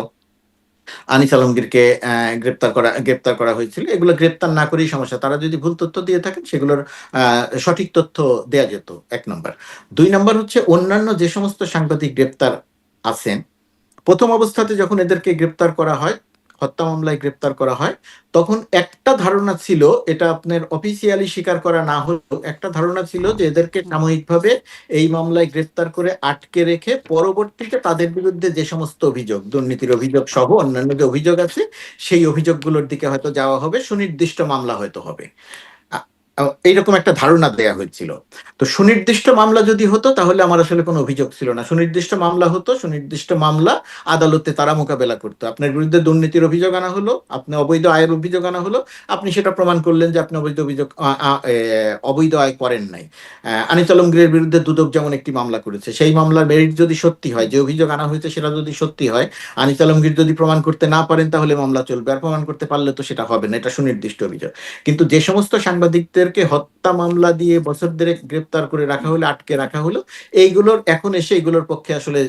আনিস আলমগীরকে গ্রেপ্তার করা হয়েছিল, এগুলো গ্রেপ্তার না করেই সমস্যা। তারা যদি ভুল তথ্য দিয়ে থাকেন সেগুলোর সঠিক তথ্য দেয়া যেত, এক নম্বর। দুই নম্বর হচ্ছে, অন্যান্য যে সমস্ত সাংবাদিক গ্রেপ্তার আছেন, প্রথম অবস্থাতে যখন এদেরকে গ্রেপ্তার করা হয়, হত্যা মামলায় গ্রেপ্তার করা হয়, তখন একটা ধারণা ছিল, এটা আপনার অফিসিয়ালি স্বীকার করা না হলেও একটা ধারণা ছিল যে এদেরকে হুম, সাময়িকভাবে এই মামলায় গ্রেপ্তার করে আটকে রেখে পরবর্তীতে তাদের বিরুদ্ধে যে সমস্ত অভিযোগ, দুর্নীতির অভিযোগ সহ অন্যান্য যে অভিযোগ আছে, সেই অভিযোগগুলোর দিকে হয়তো যাওয়া হবে, সুনির্দিষ্ট মামলা হয়তো হবে। এইরকম একটা ধারণা দেয়া হয়েছিল। তো সুনির্দিষ্ট মামলা যদি হতো তাহলে আমার আসলে কোনো অভিযোগ ছিল না। সুনির্দিষ্ট মামলা হতো, সুনির্দিষ্ট মামলা আদালতে তারা মোকাবেলা করতো। আপনার বিরুদ্ধে দুর্নীতির অভিযোগ আনা হলো, আপনি অবৈধ আয়ের অভিযোগ আনা হলো, আপনি সেটা প্রমাণ করলেন যে আপনি অবৈধ আয় করেন নাই। আনিস আলমগীরের বিরুদ্ধে দুদক যেমন একটি মামলা করেছে, সেই মামলার মেরিট যদি সত্যি হয়, হুম। যে অভিযোগ আনা হয়েছে সেটা যদি সত্যি হয়, আনিস আলমগীর যদি প্রমাণ করতে না পারেন তাহলে মামলা চলবে, আর প্রমাণ করতে পারলে তো সেটা হবে না, এটা সুনির্দিষ্ট অভিযোগ। কিন্তু যে সমস্ত সাংবাদিকদেরকে হত্যা মামলা দিয়ে বছর দেড়েক গ্রেপ্তার করে রাখা হলো, আটকে রাখা হলো, এইগুলোর এখন এসে এগুলোর পক্ষে আসলে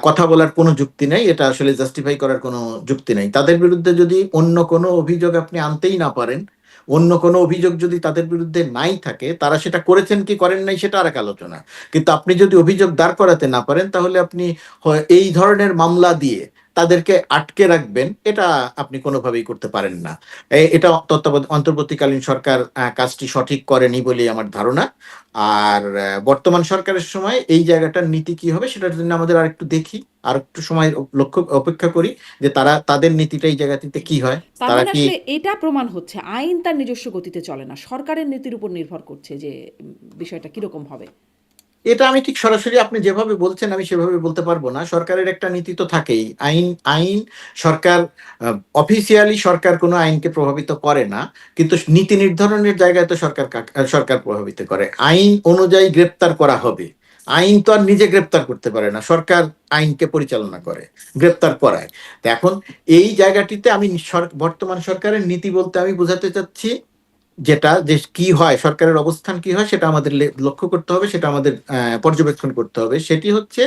কথা বলার কোনো যুক্তি নেই, এটা আসলে জাস্টিফাই করার কোনো যুক্তি নেই। তাদের বিরুদ্ধে যদি অন্য কোনো অভিযোগ আপনি আনতেই না পারেন, অন্য কোনো অভিযোগ যদি তাদের বিরুদ্ধে নাই থাকে, তারা সেটা করেছেন কি করেন নাই সেটা আর এক আলোচনা। কিন্তু আপনি যদি অভিযোগ দাঁড় করাতে না পারেন, তাহলে আপনি এই ধরনের মামলা দিয়ে তাদেরকে আটকে রাখবেন, এটা আপনি কোনোভাবেই করতে পারেন না। এটা অন্তর্বর্তীকালীন সরকার কাজটি সঠিক করেনি বলেই আমার ধারণা। আর বর্তমান সরকারের সময় এই জায়গাটার নীতি কি হবে সেটার জন্য আমাদের আর একটু দেখি, আর একটু সময় অপেক্ষা করি যে তাদের নীতিটা এই জায়গাটিতে কি হয়। তার তারা মানে কি, আসলে এটা প্রমাণ হচ্ছে আইন তার নিজস্ব গতিতে চলে না, সরকারের নীতির উপর নির্ভর করছে যে বিষয়টা কিরকম হবে। এটা আমি ঠিক সরাসরি আপনি যেভাবে বলছেন আমি সেভাবে বলতে পারবো না। সরকারের একটা নীতি তো থাকেই, আইন আইন সরকার, অফিসিয়ালি সরকার কোনো আইনকে প্রভাবিত করে না, কিন্তু নীতি নির্ধারণের জায়গায় তো সরকার প্রভাবিত করে। আইন অনুযায়ী গ্রেপ্তার করা হবে, আইন তো আর নিজে গ্রেপ্তার করতে পারে না, সরকার আইনকে পরিচালনা করে, গ্রেপ্তার করায়। তো এখন এই জায়গাটিতে আমি বর্তমান সরকারের নীতি বলতে আমি বোঝাতে চাচ্ছি যেটা, যে কি হয়, সরকারের অবস্থান কি হয় সেটা আমাদের লক্ষ্য করতে হবে, সেটা আমাদের পর্যবেক্ষণ করতে হবে। সেটি হচ্ছে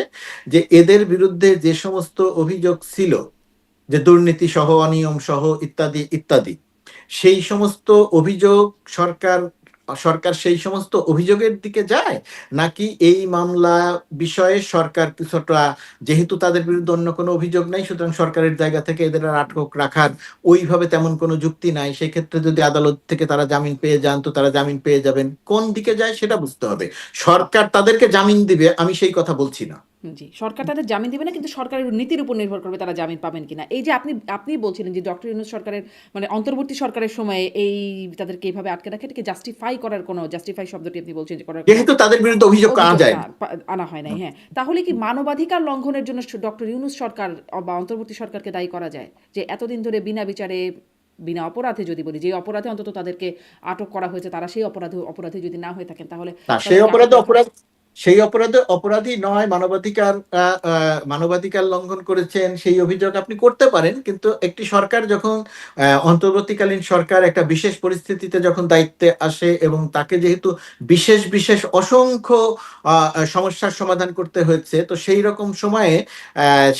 যে এদের বিরুদ্ধে যে সমস্ত অভিযোগ ছিল, যে দুর্নীতি সহ, অনিয়ম সহ, ইত্যাদি ইত্যাদি, সেই সমস্ত অভিযোগ সরকার সরকার সেই সমস্ত অভিযোগের দিকে যায়, নাকি এই মামলা বিষয়ে সরকার কিছুটা, যেহেতু তাদের বিরুদ্ধে অন্য কোনো অভিযোগ নাই, সুতরাং সরকারের জায়গা থেকে এদের আর আটক রাখার ওইভাবে তেমন কোনো যুক্তি নাই, সেক্ষেত্রে যদি আদালত থেকে তারা জামিন পেয়ে যান তো তারা জামিন পেয়ে যাবেন, কোন দিকে যায় সেটা বুঝতে হবে। সরকার তাদেরকে জামিন দিবে আমি সেই কথা বলছি না। জি, সরকার তাদের জামিন দিবে না, কিন্তু সরকারের নীতির উপর নির্ভর করবে তারা জামিন পাবেন কিনা। এই যে আপনি বলছিলেন যে ডক্টর ইউনূস সরকারের মানে অন্তর্বর্তী সরকারের সময়ে এই তাদেরকে এইভাবে আটকে রাখে, এটাকে জাস্টিফাই করার কোনো, জাস্টিফাই শব্দটি আপনি বলছেন যে করার কোনো যেহেতু তাদের বিরুদ্ধে অভিযোগ আনা অভিযোগ যায় না। আনা হয় নাই, হ্যাঁ, তাহলে কি মানবাধিকার লঙ্ঘনের জন্য ডক্টর ইউনূস সরকার বা অন্তর্বর্তী সরকারকে দায়ী করা যায়, যে এতদিন ধরে বিনা বিচারে, বিনা অপরাধে, যদি বলি যে অপরাধে অন্তত তাদেরকে আটক করা হয়েছে, তারা সেই অপরাধী যদি না হয়ে থাকেন তাহলে না, তাদেরকে আটক রাখা। সেই অপরাধে অপরাধী নয়, মানবাধিকার লঙ্ঘন করেছেন সেই অভিযোগ আপনি করতে পারেন, কিন্তু একটি সরকার যখন অন্তর্বর্তীকালীন সরকার একটা বিশেষ পরিস্থিতিতে যখন দায়িত্বে আসে, এবং তাকে যেহেতু বিশেষ বিশেষ অসংখ্য সমস্যার সমাধান করতে হয়েছে, তো সেই রকম সময়ে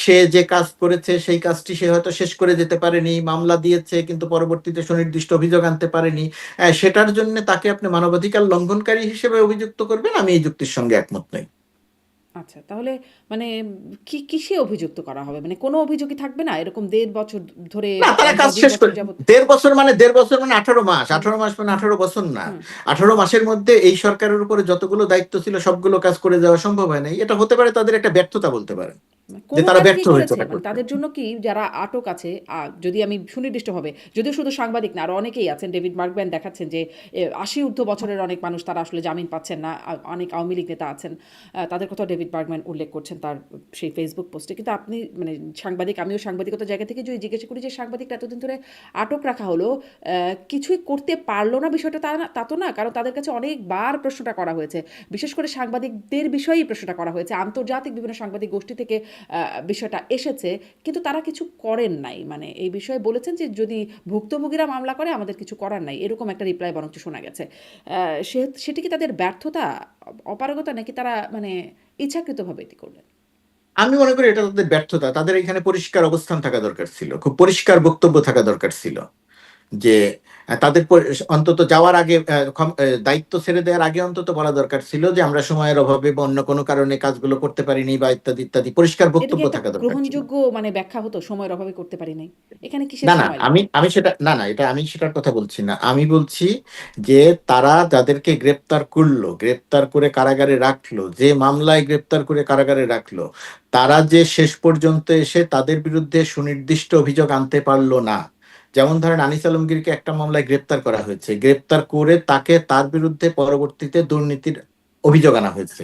সে যে কাজ করেছে সেই কাজটি সে হয়তো শেষ করে যেতে পারেনি, মামলা দিয়েছে কিন্তু পরবর্তীতে সুনির্দিষ্ট অভিযোগ আনতে পারেনি, সেটার জন্য তাকে আপনি মানবাধিকার লঙ্ঘনকারী হিসেবে অভিযুক্ত করবেন, আমি এই যুক্তির সঙ্গে একমত নই। আচ্ছা, তাহলে মানে কিসে অভিযুক্ত করা হবে, মানে কোনো অভিযোগই থাকবে না এরকম ১.৫ বছর ধরে না, তারা বা কাজ ২ শেষ বছর করে, যাবত। ১.৫ বছর মানে ১৮ মাস, হুম, ১৮ মাস মানে হুম, 18 বছর না। হুম, 18 মাসের মধ্যে এই সরকারের উপরে যতগুলো দায়িত্ব ছিল সবগুলো কাজ করে যাওয়া সম্ভব হয় নাই, এটা হতে পারে তাদের একটা ব্যর্থতা বলতে পারেন, যে কোনো তারা কাজ কি ব্যর্থ হয়েছে করেছে? ওটা মানে করতে। তাদের জন্য কি যারা আটক আছে, যদি আমি সুনির্দিষ্টভাবে, যদিও শুধু সাংবাদিক না, আরো অনেকেই আছেন, ডেভিড মার্কম্যান দেখাচ্ছেন যে ৮০ ঊর্ধ্ব বছরের অনেক মানুষ তারা আসলে জামিন পাচ্ছেন না, অনেক আওয়ামী লীগ নেতা আছেন, তাদের কথা ডেভিড মার্কম্যান উল্লেখ করছেন তার সেই ফেসবুক পোস্টে। কিন্তু আপনি মানে সাংবাদিক, আমিও সাংবাদিকতার জায়গা থেকে যদি জিজ্ঞাসা করি যে সাংবাদিকরা এতদিন ধরে আটক রাখা হলো, কিছুই করতে পারলো না, বিষয়টা তা তো না, কারণ তাদের কাছে অনেকবার প্রশ্নটা করা হয়েছে, বিশেষ করে সাংবাদিকদের বিষয়েই প্রশ্নটা করা হয়েছে, আন্তর্জাতিক বিভিন্ন সাংবাদিক গোষ্ঠী থেকে বিষয়টা এসেছে, কিন্তু তারা কিছু করেন নাই। মানে এই বিষয়ে বলেছেন যে যদি ভুক্তভোগীরা মামলা করে আমাদের কিছু করার নাই, এরকম একটা রিপ্লাই বরঞ্চ শোনা গেছে। সেটি কি তাদের ব্যর্থতা, অপারগতা, নাকি তারা মানে ইচ্ছাকৃতভাবে এটি করলেন? আমি মনে করি এটা তাদের ব্যর্থতা। তাদের এখানে পরিষ্কার অবস্থান থাকা দরকার ছিল, খুব পরিষ্কার বক্তব্য থাকা দরকার ছিল। যে তাদের অন্তত যাওয়ার আগে দায়িত্ব ছেড়ে দেওয়ার আগে অন্তত বলা দরকার ছিল যে আমরা সময়ের অভাবে বা অন্য কোনো কারণে কাজগুলো করতে পারিনি বা ইত্যাদি ইত্যাদি, পরিষ্কার এটা কি বক্তব্য একটা থাকা দরকার ছিল। গ্রহণযোগ্য মানে ব্যাখ্যা হতো, সময়ের অভাবে করতে পারি নাই? এখানে কিসের না না, সময়? আমি সেটা না না, এটা আমি সেটার কথা বলছি না। আমি বলছি যে তারা যাদেরকে গ্রেপ্তার করলো, গ্রেপ্তার করে কারাগারে রাখলো, যে মামলায় গ্রেপ্তার করে কারাগারে রাখলো, তারা যে শেষ পর্যন্ত এসে তাদের বিরুদ্ধে সুনির্দিষ্ট অভিযোগ আনতে পারলো না। যেমন ধরেন আনিস আলমগীরকে একটা মামলায় গ্রেপ্তার করা হয়েছে, গ্রেপ্তার করে তাকে তার বিরুদ্ধে পরবর্তীতে দুর্নীতির অভিযোগ আনা হয়েছে,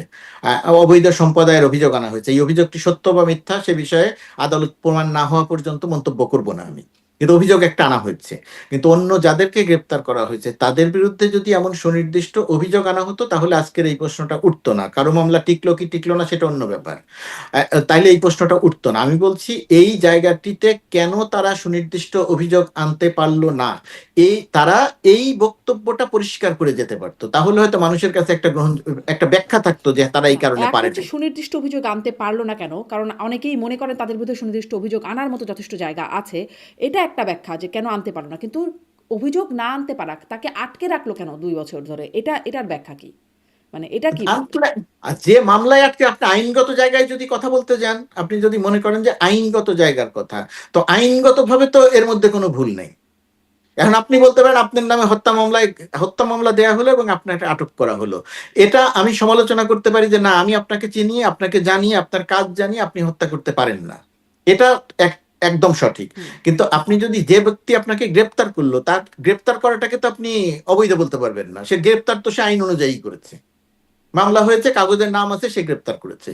অবৈধ সম্পদায়ের অভিযোগ আনা হয়েছে। এই অভিযোগটি সত্য বা মিথ্যা সে বিষয়ে আদালত প্রমাণ না হওয়া পর্যন্ত মন্তব্য করব না আমি, কিন্তু অভিযোগ একটা আনা হয়েছে। কিন্তু অন্য যাদেরকে গ্রেপ্তার করা হয়েছে তাদের বিরুদ্ধে যদি এমন সুনির্দিষ্ট অভিযোগ আনা হতো তাহলে আজকের এই প্রশ্নটা উঠতো না। কারো মামলা টিকলো কি টিকলো না সেটা অন্য ব্যাপার, তাইলে এই প্রশ্নটা উঠতো না। আমি বলছি এই জায়গাটিতে কেন তারা সুনির্দিষ্ট অভিযোগ আনতে পারলো না, তারা এই বক্তব্যটা পরিষ্কার করে যেতে পারতো, তাহলে হয়তো মানুষের কাছে একটা ব্যাখ্যা থাকতো যে তারা এই না, কারণে এক পারে হচ্ছে নাই। সুনির্দিষ্ট অভিযোগ আনতে পারলো না কেন, কারণ অনেকেই মনে করেন তাদের বিরুদ্ধে সুনির্দিষ্ট অভিযোগ আনার মতো যথেষ্ট জায়গা আছে। এটা একটা ব্যাখ্যা যে কেন আনতে পারলো না, কিন্তু অভিযোগ না আনতে পারা, তাকে আটকে রাখলো কেন 2 বছর ধরে, এটার ব্যাখ্যা কি? মানে এটা কি বলতে? আর যে মামলায় আটকে, আপনি আইনগত জায়গায় যদি কথা বলতে যান, আপনি যদি মনে করেন যে আইনগত জায়গার কথা, তো আইনগত ভাবে তো এর মধ্যে কোনো ভুল নেই। এখন আপনি বলতে পারেন আপনার নামে হত্যা মামলা দেয়া হলো এবং আপনাকে আটক করা হলো, এটা আমি সমালোচনা করতে পারি যে না, আমি আপনাকে চিনি, আপনাকে জানি, আপনার কাজ জানি, আপনি হত্যা করতে পারেন না, এটা একদম সঠিক। হুম। কিন্তু আপনি যদি, যে ব্যক্তি আপনাকে গ্রেপ্তার করলো তার গ্রেপ্তার করাটাকে তো আপনি অবৈধ বলতে পারবেন না। সে গ্রেপ্তার তো সে আইন অনুযায়ী করেছে, মামলা হয়েছে, কাগজের নাম আছে, সে গ্রেপ্তার করেছে।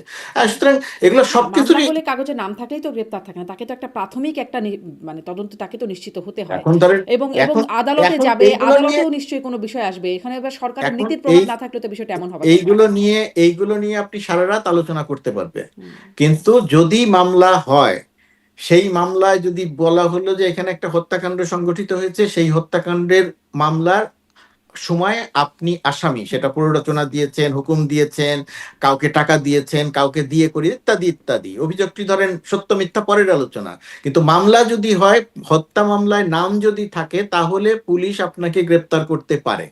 সুতরাং এগুলো না, মামলা সবকিছুরই। হলে কাগজে নাম থাকলেই তো গ্রেপ্তার থাকে না, তাকে তো একটা প্রাথমিক একটা মানে তদন্ত তাকে তো নিশ্চিত হতে হয়। এখন ধরেন, এবং এখন আদালতে এখন যাবে, এইগুলো নিয়ে, আদালতেও নিশ্চয়ই কোনো বিষয় আসবে এখানে, এবার সরকারের এখন নীতির এই প্রভাব না থাকলে তো বিষয়টা এমন হবার কথা না। এইগুলো নিয়ে এইগুলো নিয়ে আপনি সারা রাত আলোচনা করতে পারবেন। হুম। কিন্তু যদি মামলা হয়, সেই মামলায় যদি বলা হলো যে এখানে একটা হত্যাকাণ্ড সংঘটিত হয়েছে, সেই হত্যাকাণ্ডের মামলার সময় আপনি আসামি, হুম। সেটা প্ররোচনা দিয়েছেন, হুকুম দিয়েছেন, কাউকে টাকা দিয়েছেন, কাউকে দিয়ে করি ইত্যাদি ইত্যাদি, অভিযোগটি ধরেন সত্য মিথ্যা পরের আলোচনা, কিন্তু মামলা যদি হয়, হত্যা মামলায় নাম যদি থাকে, তাহলে পুলিশ আপনাকে গ্রেপ্তার করতে পারে।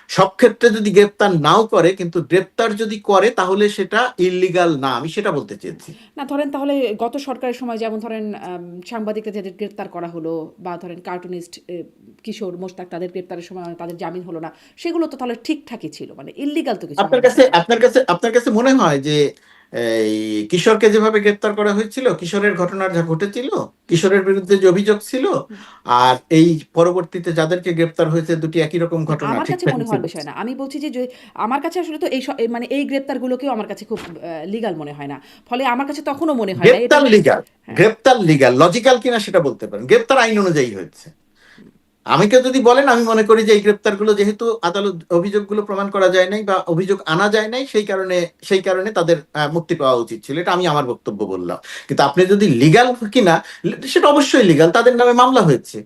সব ক্ষেত্রে যদি গ্রেপ্তার নাও করে, কিন্তু গ্রেপ্তার যদি করে তাহলে সেটা ইল্লিগাল না, আমি সেটা বলতে চেয়েছি। না, ধরেন তাহলে গত সরকারের সময় যেমন ধরেন সাংবাদিকরা যাদের গ্রেপ্তার করা হলো, বা ধরেন কার্টুনিস্ট কিশোর মোশতাক, তাদের গ্রেপ্তারের সময় তাদের জামিন হলো না, সেগুলো তো তাহলে ঠিকঠাকই ছিল, মানে ইল্লিগাল তো কিছু আপনার হয়নি কাছে সেখানে। আপনার কাছে মনে হয় যে এই কিশোরকে যেভাবে গ্রেপ্তার করা হয়েছিল, কিশোরের ঘটনার যা ঘটেছিল, কিশোরের বিরুদ্ধে যে অভিযোগ ছিল, হুম। আর এই পরবর্তীতে যাদেরকে গ্রেপ্তার হয়েছে, দুটি একই রকম না, ঘটনা, আমার কাছে ঠিকঠাকই মনে হওয়ার ছিল? বিষয় না, আমি বলছি যে আমার কাছে আসলে তো মানে এই গ্রেপ্তারগুলোকেও আমার কাছে খুব লিগাল মনে হয় না। ফলে আমার কাছে তখনও মনে হয় না এটা। গ্রেপ্তার লিগাল, হ্যাঁ। গ্রেপ্তার লিগাল, লজিক্যাল কিনা সেটা বলতে পারেন, গ্রেপ্তার আইন অনুযায়ী হয়েছে। আমাকে যদি বলেন, আমি মনে করি যে এই গ্রেপ্তারগুলো যেহেতু আদালত অভিযোগগুলো প্রমাণ করা যায় নাই বা অভিযোগ আনা যায় নাই, সেই কারণে তাদের মুক্তি পাওয়া উচিত ছিল, এটা আমি আমার বক্তব্য বললাম। কিন্তু আপনি যদি লিগাল কিনা, সেটা অবশ্যই লিগাল, তাদের নামে মামলা হয়েছে,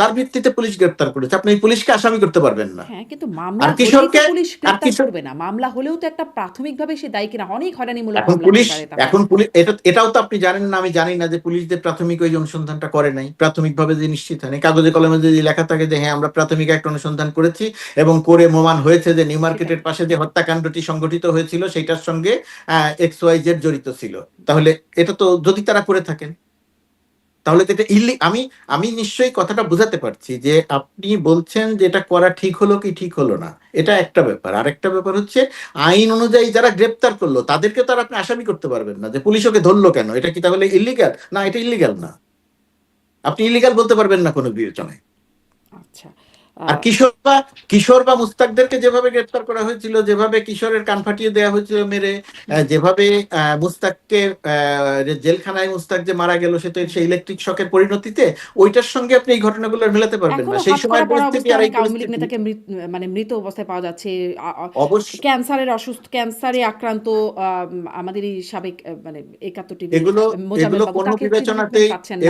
তার ভিত্তিতে পুলিশ গ্রেপ্তার করেছে, আপনি এই পুলিশকে আসামি করতে পারবেন না। হ্যাঁ, কিন্তু আর মামলা হলেই তো কিশোরকে, পুলিশ আর গ্রেপ্তার কিশোর, করবে না, মামলা হলেও তো একটা প্রাথমিকভাবে সে দায়ী কিনা, অনেক হয়রানিমূলক এখন মামলা হতে পুলিশ পারে তখন। এখন পুলিশ এটাও তো আপনি জানেন না, আমি জানি না যে পুলিশদের প্রাথমিক ওই অনুসন্ধানটা করে নাই, প্রাথমিকভাবে যে নিশ্চিত হয়নি, কাগজে কলমে যদি লেখা থাকে যে হ্যাঁ আমরা প্রাথমিক একটা অনুসন্ধান করেছি এবং করে প্রমাণ হয়েছে যে নিউ সেটাই। মার্কেটের পাশে যে হত্যাকাণ্ডটি সংঘটিত হয়েছিল সেটার সঙ্গে XYZ জড়িত ছিল, তাহলে এটা তো যদি তারা করে থাকেন, তাহলে তো এটা আমি আমি নিশ্চয়ই কথাটা বুঝাতে পারছি যে আপনি বলছেন যে এটা করা ঠিক হলো কি ঠিক হলো না, এটা একটা ব্যাপার। আরেকটা ব্যাপার হচ্ছে আইন অনুযায়ী যারা গ্রেপ্তার করলো তাদেরকে তো আর আপনি আসামি করতে পারবেন না যে পুলিশ ওকে ধরলো কেন, এটা কি তাহলে ইল্লিগাল? না, এটা ইল্লিগাল না, আপনি ইল্লিগাল বলতে পারবেন না কোনো বিবেচনায়। আচ্ছা। আর কিশোর বা মুস্তাকদেরকে যেভাবে গ্রেপ্তার করা হয়েছিল, যেভাবে কিশোরের কান ফাটিয়ে দেওয়া হয়েছিল মেরে, হুম। যেভাবে মুস্তাককে জেলখানায় মুস্তাক যে মারা গেল, সে তো হুম। সেই ইলেকট্রিক শকের পরিণতিতে, ওইটার সঙ্গে আপনি এই ঘটনাগুলো মেলাতে পারবেন না। এখনো সেই হাতকড়া সময়ের পরা পরিস্থিতি অবস্থায় আর এই অনেক আওয়ামী লীগ পরিস্থিতি নেতাকে মানে মৃত অবস্থায় পাওয়া যাচ্ছে। অবশ্য ক্যান্সারে আক্রান্ত আমাদেরই সাবেক মানে একাত্তর টিভির এগুলো মোজাম্মেল এগুলো বাবু, কোনো তাকে ট্রিটমেন্ট বিবেচনাতেই পাচ্ছেন না।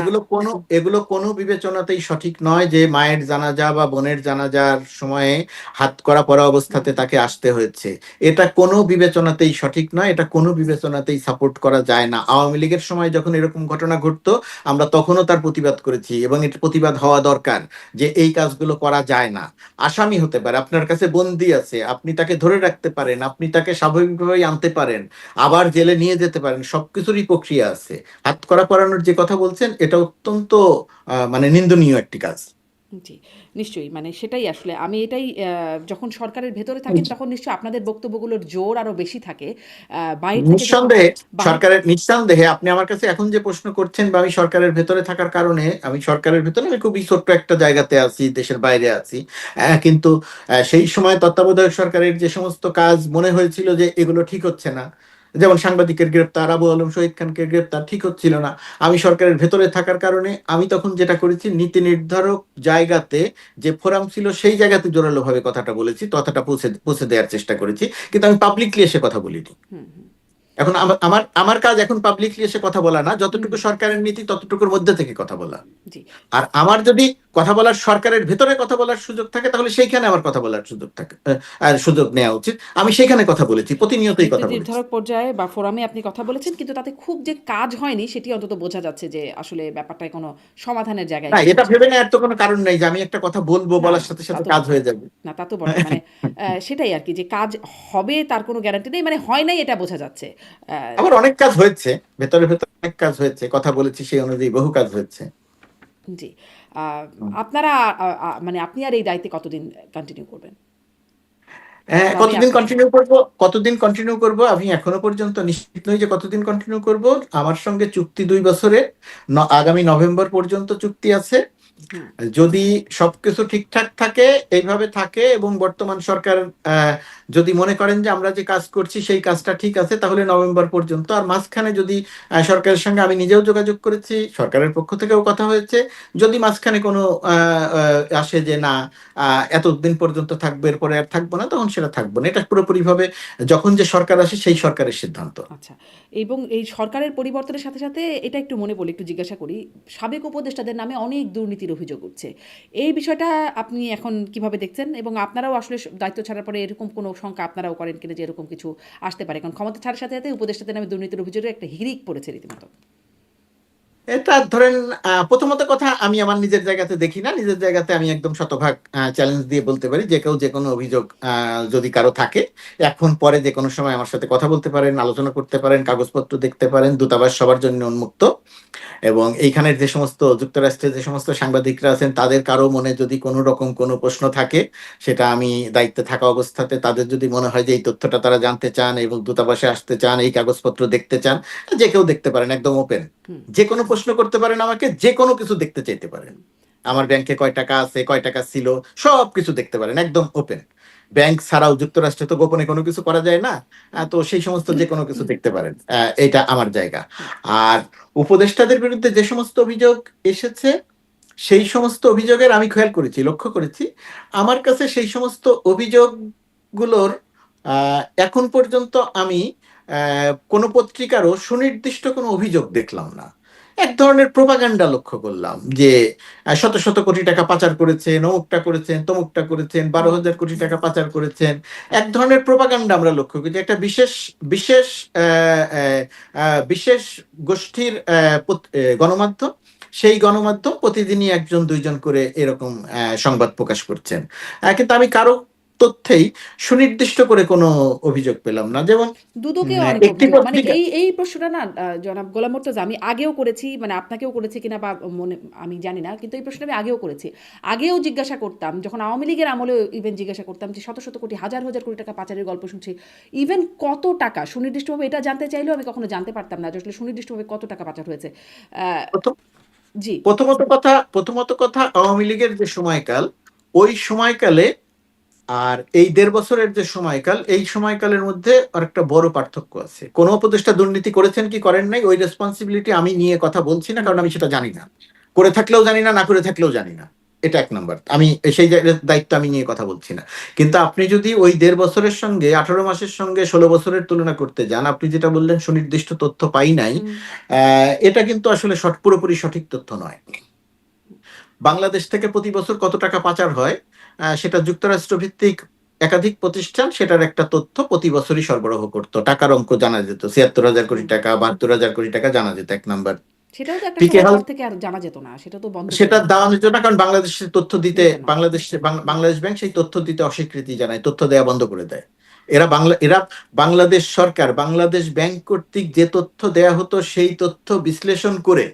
এগুলো কোনো বিবেচনাতেই সঠিক নয় যে মায়ের জানাজা বা বোনের বোনের জানাজার সময়ে হাতকড়া পরা অবস্থাতে তাকে আসতে হয়েছে, এটা কোনো বিবেচনাতেই সঠিক নয়, এটা কোনো বিবেচনাতেই সাপোর্ট করা যায় না। আওয়ামী লীগের সময় যখন এরকম ঘটনা ঘটতো আমরা তখনও তার প্রতিবাদ করেছি, এবং এটা প্রতিবাদ হওয়া দরকার যে এই কাজগুলো করা যায় না। আসামি হতে পারে, আপনার কাছে বন্দী আছে, আপনি তাকে ধরে রাখতে পারেন, আপনি তাকে স্বাভাবিকভাবেই আনতে পারেন, আবার জেলে নিয়ে যেতে পারেন, সবকিছুরই প্রক্রিয়া আছে। হাতকড়া পরানোর যে কথা বলছেন এটা অত্যন্ত মানে নিন্দনীয় একটি কাজ। জি, নিশ্চয়ই। মানে সেটাই আসলে আমি এটাই যখন সরকারের ভেতরে থাকেন তখন নিশ্চয়ই আপনাদের বক্তব্যগুলোর জোর আরো বেশি থাকে। বাইরে থেকে যখন নিঃসন্দেহে বাহির নিঃসন্দেহে আপনি আমার কাছে এখন যে প্রশ্ন করছেন, বা আমি সরকারের ভেতরে থাকার কারণে, আমি সরকারের ভেতরে আমি খুবই ছোট্ট একটা জায়গাতে আছি, দেশের বাইরে আছি, কিন্তু সেই সময় তত্ত্বাবধায়ক সরকারের যে সমস্ত কাজ মনে হয়েছিল যে এগুলো ঠিক হচ্ছে না, যেমন সাংবাদিকের গ্রেপ্তার, আবু আলম শহীদ খানকে গ্রেপ্তার ঠিক হচ্ছিল না, আমি সরকারের ভেতরে থাকার কারণে আমি তখন যেটা করেছি, নীতি নির্ধারক জায়গাতে যে ফোরাম ছিল সেই জায়গাতে জোরালো ভাবে কথাটা বলেছি, কথাটা পৌঁছে পৌঁছে দেওয়ার চেষ্টা করেছি, কিন্তু আমি পাবলিকলি এসে কথা বলিনি। হুম, হুম, এখন আমার আমার আমার কাজ এখন পাবলিকলি এসে কথা বলা না, হুম, যতটুকু সরকারের নীতি ততটুকুর মধ্যে থেকে কথা বলা। জি। আর আমার যদি কথা বলার, সরকারের ভেতরে কথা বলার সুযোগ থাকে, তাহলে সেইখানে আমার কথা বলার সুযোগ থাকে, সুযোগ নেওয়া উচিত। আমি সেখানে কথা বলেছি, প্রতিনিয়তই নীতি কথা বলেছি। নির্ধারক পর্যায়ে বা ফোরামে আপনি কথা বলেছেন, কিন্তু তাতে খুব যে কাজ হয়নি সেটি অন্তত বোঝা যাচ্ছে যে আসলে ব্যাপারটায় কোনো সমাধানের জায়গায় না, এসে এটা পৌঁছেনি। ভেবে নেওয়ার তো কোনো কারণ নেই যে আমি একটা কথা বলবো, না, বলার না, সাথে তা সাথে তো কাজ বটেই। হয়ে যাবে। না, তা তো বটেই। মানে সেটাই আরকি যে কাজ হবে তার কোনো গ্যারান্টি নেই। মানে হয় নাই এটা বোঝা যাচ্ছে। অ্যা আবার অনেক কাজ হয়েছে, ভেতরে ভেতরে অনেক কাজ হয়েছে, কথা বলেছি সেই অনুযায়ী বহু কাজ হয়েছে। জি। আ আপনারা মানে আপনি আর এই দায়িত্বে কতদিন কন্টিনিউ করবেন? ফোরামে কতদিন আপনার কন্টিনিউ করব, কতদিন কন্টিনিউ করব আমি এখনো পর্যন্ত নিশ্চিত নই যে কতদিন কন্টিনিউ করব। আমার সঙ্গে চুক্তি 2 বছরের, আগামী নভেম্বর পর্যন্ত চুক্তি আছে। হুম, যদি সবকিছু ঠিকঠাক থাকে, এইভাবে থাকে, এবং বর্তমান সরকার যদি মনে করেন যে আমরা যে কাজ করছি সেই কাজটা ঠিক আছে, তাহলে নভেম্বর পর্যন্ত। আর মাঝখানে যদি সরকারের সঙ্গে আমি নিজেও যোগাযোগ করেছি, সরকারের পক্ষ থেকেও কথা হয়েছে, যদি মাঝখানে কোনো আসে যে না এতদিন পর্যন্ত থাকবে, এরপরে আর থাকবো না, তখন সেটা থাকবো না। এটা পুরোপুরিভাবে যখন যে সরকার আসে সেই সরকারের সিদ্ধান্ত। আচ্ছা। এবং এই সরকারের পরিবর্তনের সাথে, সাথে এটা একটু মনে পড়লে একটু জিজ্ঞাসা করি। সাবেক উপদেষ্টাদের নামে অনেক দুর্নীতির অভিযোগ উঠছে। এই বিষয়টা আপনি এখন কিভাবে দেখছেন? এবং আপনারাও আসলে দায়িত্ব ছাড়ার পরে এরকম কোনো শঙ্কা আপনারাও করেন কিনা যে এরকম কিছু আসতে পারে? কারণ ক্ষমতা ছাড়ার সাথে, সাথে উপদেষ্টাদের নামে দুর্নীতির অভিযোগের একটা হিড়িক পড়েছে রীতিমতো। এটা ধরেন, প্রথমত কথা, আমি আমার নিজের জায়গাতে দেখি না, নিজের জায়গাতে আমি একদম শতভাগ চ্যালেঞ্জ দিয়ে বলতে পারি যে কেউ যে কোনো অভিযোগ যদি কারো থাকে, এখন পরে যে কোনো সময় আমার সাথে কথা বলতে পারেন, আলোচনা করতে পারেন, কাগজপত্র দেখতে পারেন, দূতাবাস সবার জন্য উন্মুক্ত। এবং এইখানের যে সমস্ত যুক্তরাষ্ট্রের যে সমস্ত সাংবাদিকরা আছেন, তাদের কারো মনে যদি কোনো রকম কোনো প্রশ্ন থাকে, সেটা আমি দায়িত্বে থাকা অবস্থাতে তাদের যদি মনে হয় যে এই তথ্যটা তারা জানতে চান এবং দূতাবাসে আসতে চান, এই কাগজপত্র দেখতে চান, যে কেউ দেখতে পারেন, একদম ওপেন। হুম, যে কোনো প্রশ্ন করতে পারেন আমাকে, যে কোনো কিছু দেখতে চাইতে পারেন। আমার ব্যাংকে কয় টাকা আছে, কয় টাকা ছিল, সব কিছু দেখতে পারেন, একদম ওপেন। ব্যাংক ছাড়াও যুক্তরাষ্ট্রে তো গোপনে কোনো কিছু করা যায় না, তো সেই সমস্ত যে কোনো কিছু দেখতে পারেন, এটা আমার জায়গা। হুম, আর উপদেষ্টাদের বিরুদ্ধে যে সমস্ত অভিযোগ এসেছে, সেই সমস্ত অভিযোগের আমি খেয়াল করেছি, লক্ষ্য করেছি, আমার কাছে সেই সমস্ত অভিযোগগুলোর এখন পর্যন্ত আমি কোনো পত্রিকারও সুনির্দিষ্ট কোনো অভিযোগ দেখলাম না। এক ধরনের প্রোপাগান্ডা লক্ষ্য করলাম যে শত শত কোটি টাকা পাচার করেছেন, অমুকটা করেছেন, তমুকটা করেছেন, 12,000 কোটি টাকা পাচার করেছেন, এক ধরনের প্রোপাগান্ডা আমরা লক্ষ্য করি। একটা বিশেষ বিশেষ আহ, আহ, বিশেষ গোষ্ঠীর গণমাধ্যম, সেই গণমাধ্যম প্রতিদিনই একজন দুইজন করে এরকম সংবাদ প্রকাশ করছেন, কিন্তু আমি কারো তথ্যেই সুনির্দিষ্ট করে কোনো অভিযোগ পেলাম না। যেমন দুদকেও অনেক একটি অভিযোগ। মানে পত্রিকা, এই প্রশ্নটা না জনাব গোলাম মোর্তজা আমি আগেও করেছি, মানে আপনাকেও করেছি কিনা বা মনে আমি জানি না। কিন্তু এই প্রশ্নটা আমি আগেও করেছি। আগেও জিজ্ঞাসা করতাম, যখন আওয়ামী লীগের আমলেও ইভেন জিজ্ঞাসা করতাম যে শত, শত কোটি, হাজার, হাজার কোটি টাকা পাচারের গল্প শুনছি। ইভেন কত টাকা সুনির্দিষ্টভাবে এটা জানতে চাইলেও আমি কখনো জানতে পারতাম না যে আসলে সুনির্দিষ্টভাবে কত টাকা পাচার হয়েছে। আ প্রথম জি। প্রথমত কথা আওয়ামী লীগের যে সময়কাল, ওই সময়কালে আর এই 1.5 বছরের যে সময়কাল, এই সময়কালের মধ্যে আরেকটা বড় পার্থক্য আছে। কোন উপদেষ্টা দুর্নীতি করেছেন কি করেন নাই, ওই রেসপন্সিবিলিটি আমি নিয়ে কথা বলছি না, হুম, কারণ আমি সেটা জানি না। করে থাকলেও জানি না, না করে থাকলেও জানি না। এটা 1 নম্বর, আমি সেই দায়িত্ব আমি নিয়ে কথা বলছি না। কিন্তু আপনি যদি ওই 1.5 বছরের সঙ্গে 18 মাসের সঙ্গে 16 বছরের তুলনা করতে যান, আপনি যেটা বললেন সুনির্দিষ্ট তথ্য পাই নাই, হুম, এটা কিন্তু আসলে পুরোপুরি সঠিক তথ্য নয়। বাংলাদেশ থেকে প্রতি বছর কত টাকা পাচার হয় সেটা যুক্তরাষ্ট্র ভিত্তিক একাধিক প্রতিষ্ঠান সেটার একটা তথ্য প্রতি বছরই সরবরাহ করতো, টাকার অঙ্ক জানা যেত, ৭৬,০০০ কোটি টাকা, ৭২,০০০ কোটি টাকা জানা যেত এক নাম্বার। সেটাও তো একটা পিকে সময় হাল পর থেকে আর জানা যেত না, সেটা তো বন্ধ করে সেটা দেওয়া দেওয়া হয়েছে। যেত না, কারণ বাংলাদেশের তথ্য দিতে নিত না। বাংলাদেশ ব্যাংক সেই তথ্য দিতে অস্বীকৃতি জানায়, তথ্য দেওয়া বন্ধ করে দেয়। এরা বাংলাদেশ সরকার, বাংলাদেশ ব্যাংক কর্তৃক যে তথ্য দেয়া হতো সেই তথ্য বিশ্লেষণ করে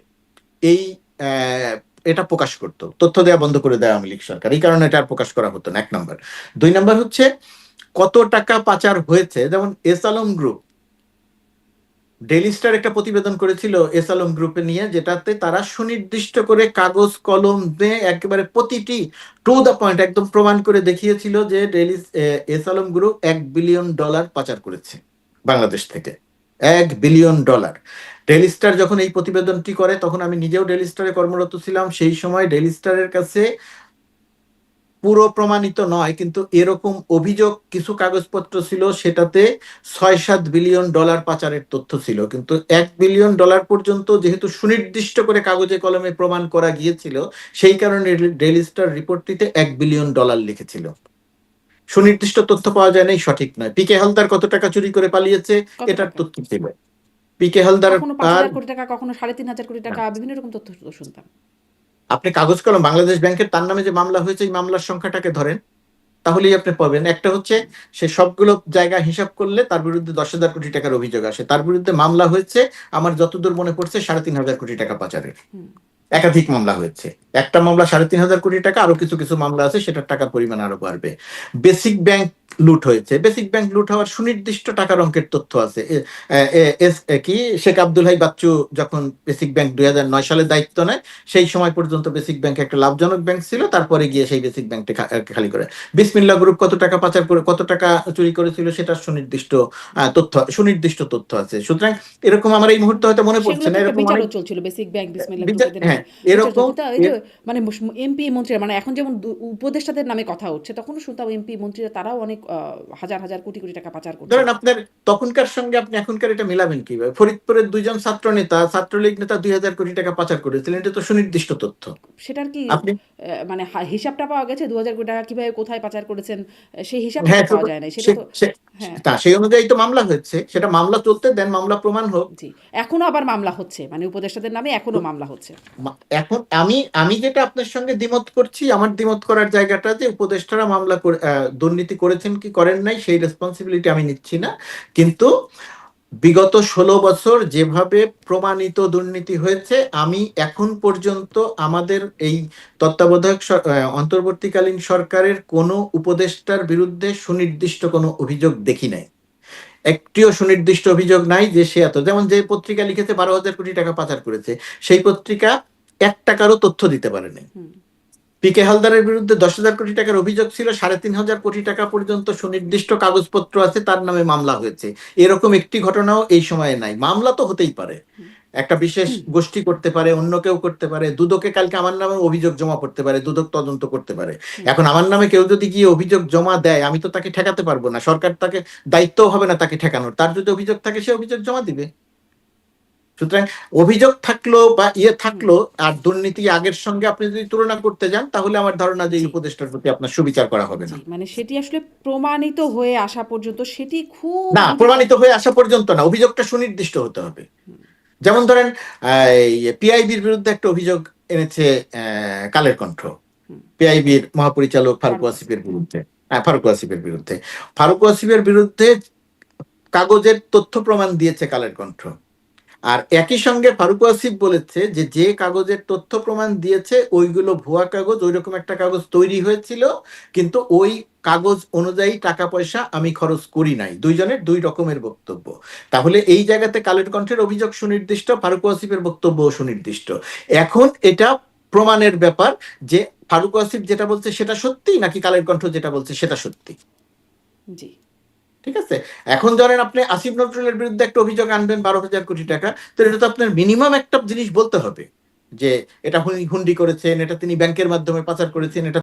এই আহ, এটা প্রকাশ করতো, তথ্য দেওয়া বন্ধ করে দেয় আওয়ামী লীগ সরকার, এই কারণে এটা আর প্রকাশ করা হতো না, এক নম্বর। দুই নম্বর হচ্ছে কত টাকা পাচার হয়েছে, যেমন S Alam group, daily star একটা প্রতিবেদন করেছিল এস আলম গ্রুপে নিয়ে, যেটাতে তারা সুনির্দিষ্ট করে কাগজ কলম দিয়ে একেবারে প্রতিটি টু দ্য পয়েন্ট একদম প্রমাণ করে দেখিয়েছিল যে এস আলম গ্রুপ $1 বিলিয়ন পাচার করেছে বাংলাদেশ থেকে, $1 বিলিয়ন। ডেইলি স্টার যখন এই প্রতিবেদনটি করে তখন আমি নিজেও ডেইলি স্টারে কর্মরত ছিলাম, সেই সময় ডেইলি স্টারের কাছে পুরো প্রমাণিত নয় কিন্তু এরকম অভিযোগ কিছু কাগজপত্র ছিল, সেটাতে ৬-৭ বিলিয়ন ডলার পাচারের তথ্য ছিল, কিন্তু $1 বিলিয়ন পর্যন্ত যেহেতু সুনির্দিষ্ট করে কাগজে কলমে প্রমাণ করা গিয়েছিল, সেই কারণে ডেইলি স্টার রিপোর্টটিতে $1 বিলিয়ন লিখেছিল। সুনির্দিষ্ট তথ্য পাওয়া যায় নাই, সঠিক নয়। পিকে হালদার কত টাকা চুরি করে পালিয়েছে কত এটার টাকা? তথ্য ছিল। পিকে হালদার কখনো ৫,০০০ আর কোটি টাকা, কখনো ৩,৫০০ কোটি টাকা, বিভিন্ন রকম তথ্য তো শুনতাম। আপনি কাগজ কলম বাংলাদেশ ব্যাংকের তার নামে যে মামলা হয়েছে এই মামলার সংখ্যাটাকে ধরেন, তাহলেই আপনি পাবেন। একটা হচ্ছে সে সবগুলো জায়গা হিসাব করলে তার বিরুদ্ধে ১০,০০০ কোটি টাকার অভিযোগ আসে, তার বিরুদ্ধে মামলা হয়েছে আমার যতদূর মনে পড়ছে ৩,৫০০ কোটি টাকা পাচারের। হুম। একাধিক মামলা হয়েছে, একটা মামলা ৩,৫০০ কোটি টাকা, আরো কিছু কিছু মামলা আছে সেটার টাকার পরিমাণ আরো বাড়বে। বেসিক ব্যাংক লুট হয়েছে, বেসিক ব্যাংক লুট হওয়ার সুনির্দিষ্ট টাকার অঙ্কের তথ্য আছে। কি শেখ আব্দুল হাই বাচ্চু যখন বেসিক ব্যাংক ২০০৯ সালে দায়িত্ব নেয় সেই সময় পর্যন্ত বেসিক ব্যাংক একটা লাভজনক ব্যাংক ছিল, তারপরে গিয়ে সেই বেসিক ব্যাংকটা খালি করে। বিসমিল্লাহ গ্রুপ কত টাকা পাচার করে, কত টাকা চুরি করেছিল সেটার সুনির্দিষ্ট তথ্য আছে। সুতরাং এরকম আমার এই মুহূর্তে হয়তো মনে পড়ছে সেগুলো না, তো একটা এরকম অনেক বিচারও চলছিল, বেসিক ব্যাংক, বিসমিল্লাহ গ্রুপেদের নামে হ্যাঁ বিচার চলছিল। এরকম কিন্তু এই যে মানে এমপি মন্ত্রীরা, মানে এখন যেমন উপদেষ্টাদের নামে কথা উঠছে, তখনও শুনতাম এমপি মন্ত্রীরা তারাও অনেক হাজার হাজার কোটি কোটি টাকা পাচার করছে। ধরেন আপনার তখনকার সঙ্গে আপনি এখনকার এটা মিলাবেন কিভাবে? ফরিদপুরের দুইজন ছাত্রলীগ নেতা ২,০০০ কোটি টাকা পাচার করেছিলেন, এটা তো সুনির্দিষ্ট তথ্য। সেটার কি আপনি মানে হিসাবটা পাওয়া গেছে? ২,০০০ কোটি টাকা কিভাবে কোথায় পাচার করেছেন, সেই হিসাবটা হ্যাঁ তো পাওয়া যায় না, সেটা সে তো। সে- হ্যাঁ। তা সেই অনুযায়ী তো মামলা হয়েছে, সেটা মামলা চলতে দেন, মামলা প্রমাণ হোক। জি। এখনো আবার মামলা হচ্ছে, মানে উপদেষ্টাদের নামে এখনো মামলা হচ্ছে। এখন আমি আমি যেটা আপনার সঙ্গে দ্বিমত করছি, আমার দ্বিমত করার জায়গাটা যে উপদেষ্টারা দুর্নীতি করেছেন কি করেন নাই সেই রেসপন্সিবিলিটি আমি নিচ্ছি না, কিন্তু বিগত ১৬ বছর যেভাবে প্রমাণিত দুর্নীতি হয়েছে, আমি এখন পর্যন্ত আমাদের এই তত্ত্বাবধায়ক অন্তর্বর্তীকালীন সরকারের কোনো উপদেষ্টার বিরুদ্ধে সুনির্দিষ্ট কোনো অভিযোগ দেখি নাই। একটিও সুনির্দিষ্ট অভিযোগ নাই যে সে এত, যেমন যে পত্রিকা লিখেছে ১২,০০০ কোটি টাকা পাচার করেছে, সেই পত্রিকা ১ টাকারও তথ্য দিতে পারেনি। পিকে হালদারের বিরুদ্ধে ১০,০০০ কোটি টাকার অভিযোগ ছিল, ৩,৫০০ কোটি টাকা পর্যন্ত সুনির্দিষ্ট কাগজপত্র আছে, তার নামে মামলা হয়েছে। এরকম একটি ঘটনাও এই সময়ে নাই। মামলা তো হতেই পারে, একটা বিশেষ গোষ্ঠী করতে পারে, অন্য কেউ করতে পারে, দুদকে কালকে আমার নামে অভিযোগ জমা করতে পারে, দুদক তদন্ত করতে পারে। এখন আমার নামে কেউ যদি গিয়ে অভিযোগ জমা দেয়, আমি তো তাকে ঠেকাতে পারবো না, সরকার তাকে দায়িত্বও হবে না তাকে ঠেকানোর, তার যদি অভিযোগ থাকে সে অভিযোগ জমা দিবে। সুতরাং অভিযোগ থাকলো বা থাকলো আর দুর্নীতি আগের সঙ্গে আপনি যদি তুলনা করতে যান, তাহলে আমার ধারণা যে এই উপদেষ্টার প্রতি আপনার সুবিচার করা হবে না। মানে সেটি আসলে প্রমাণিত হয়ে আসা পর্যন্ত সেটি খুব না, প্রমাণিত হয়ে আসা পর্যন্ত না, অভিযোগটা সুনির্দিষ্ট হতে হবে। যেমন ধরেন পিআইবির বিরুদ্ধে একটা অভিযোগ এনেছে কালের কণ্ঠ, পিআইবির মহাপরিচালক ফারুক ওয়াসিফের বিরুদ্ধে। ফারুক ওয়াসিফের বিরুদ্ধে কাগজের তথ্য প্রমাণ দিয়েছে কালের কণ্ঠ, আর একই সঙ্গে ফারুক ওয়াসিফ বলেছে যে যে কাগজের তথ্য প্রমাণ দিয়েছে ওইগুলো ভুয়া কাগজ, ওইরকম একটা কাগজ তৈরি হয়েছিল, কিন্তু ওই কাগজ অনুযায়ী টাকা পয়সা আমি খরচ করি নাই। দুইজনের দুই রকমের বক্তব্য। তাহলে এই জায়গাতে কালের কণ্ঠের অভিযোগ সুনির্দিষ্ট, ফারুক ওয়াসিফের বক্তব্য সুনির্দিষ্ট। এখন এটা প্রমাণের ব্যাপার যে ফারুক ওয়াসিফ যেটা বলছে সেটা সত্যি নাকি কালের কণ্ঠ যেটা বলছে সেটা সত্যি। জি। ঠিক আছে, এখন ধরেন আপনি আসিফ নজরুলের বিরুদ্ধে একটা অভিযোগ আনবেন ১২,০০০ কোটি টাকা, তো এটা তো আপনার মিনিমাম একটা জিনিস বলতে হবে যে এটা হুন্ডি করেছেন, এটা তিনি ব্যাংকের মাধ্যমে পাচার করেছেন, এটা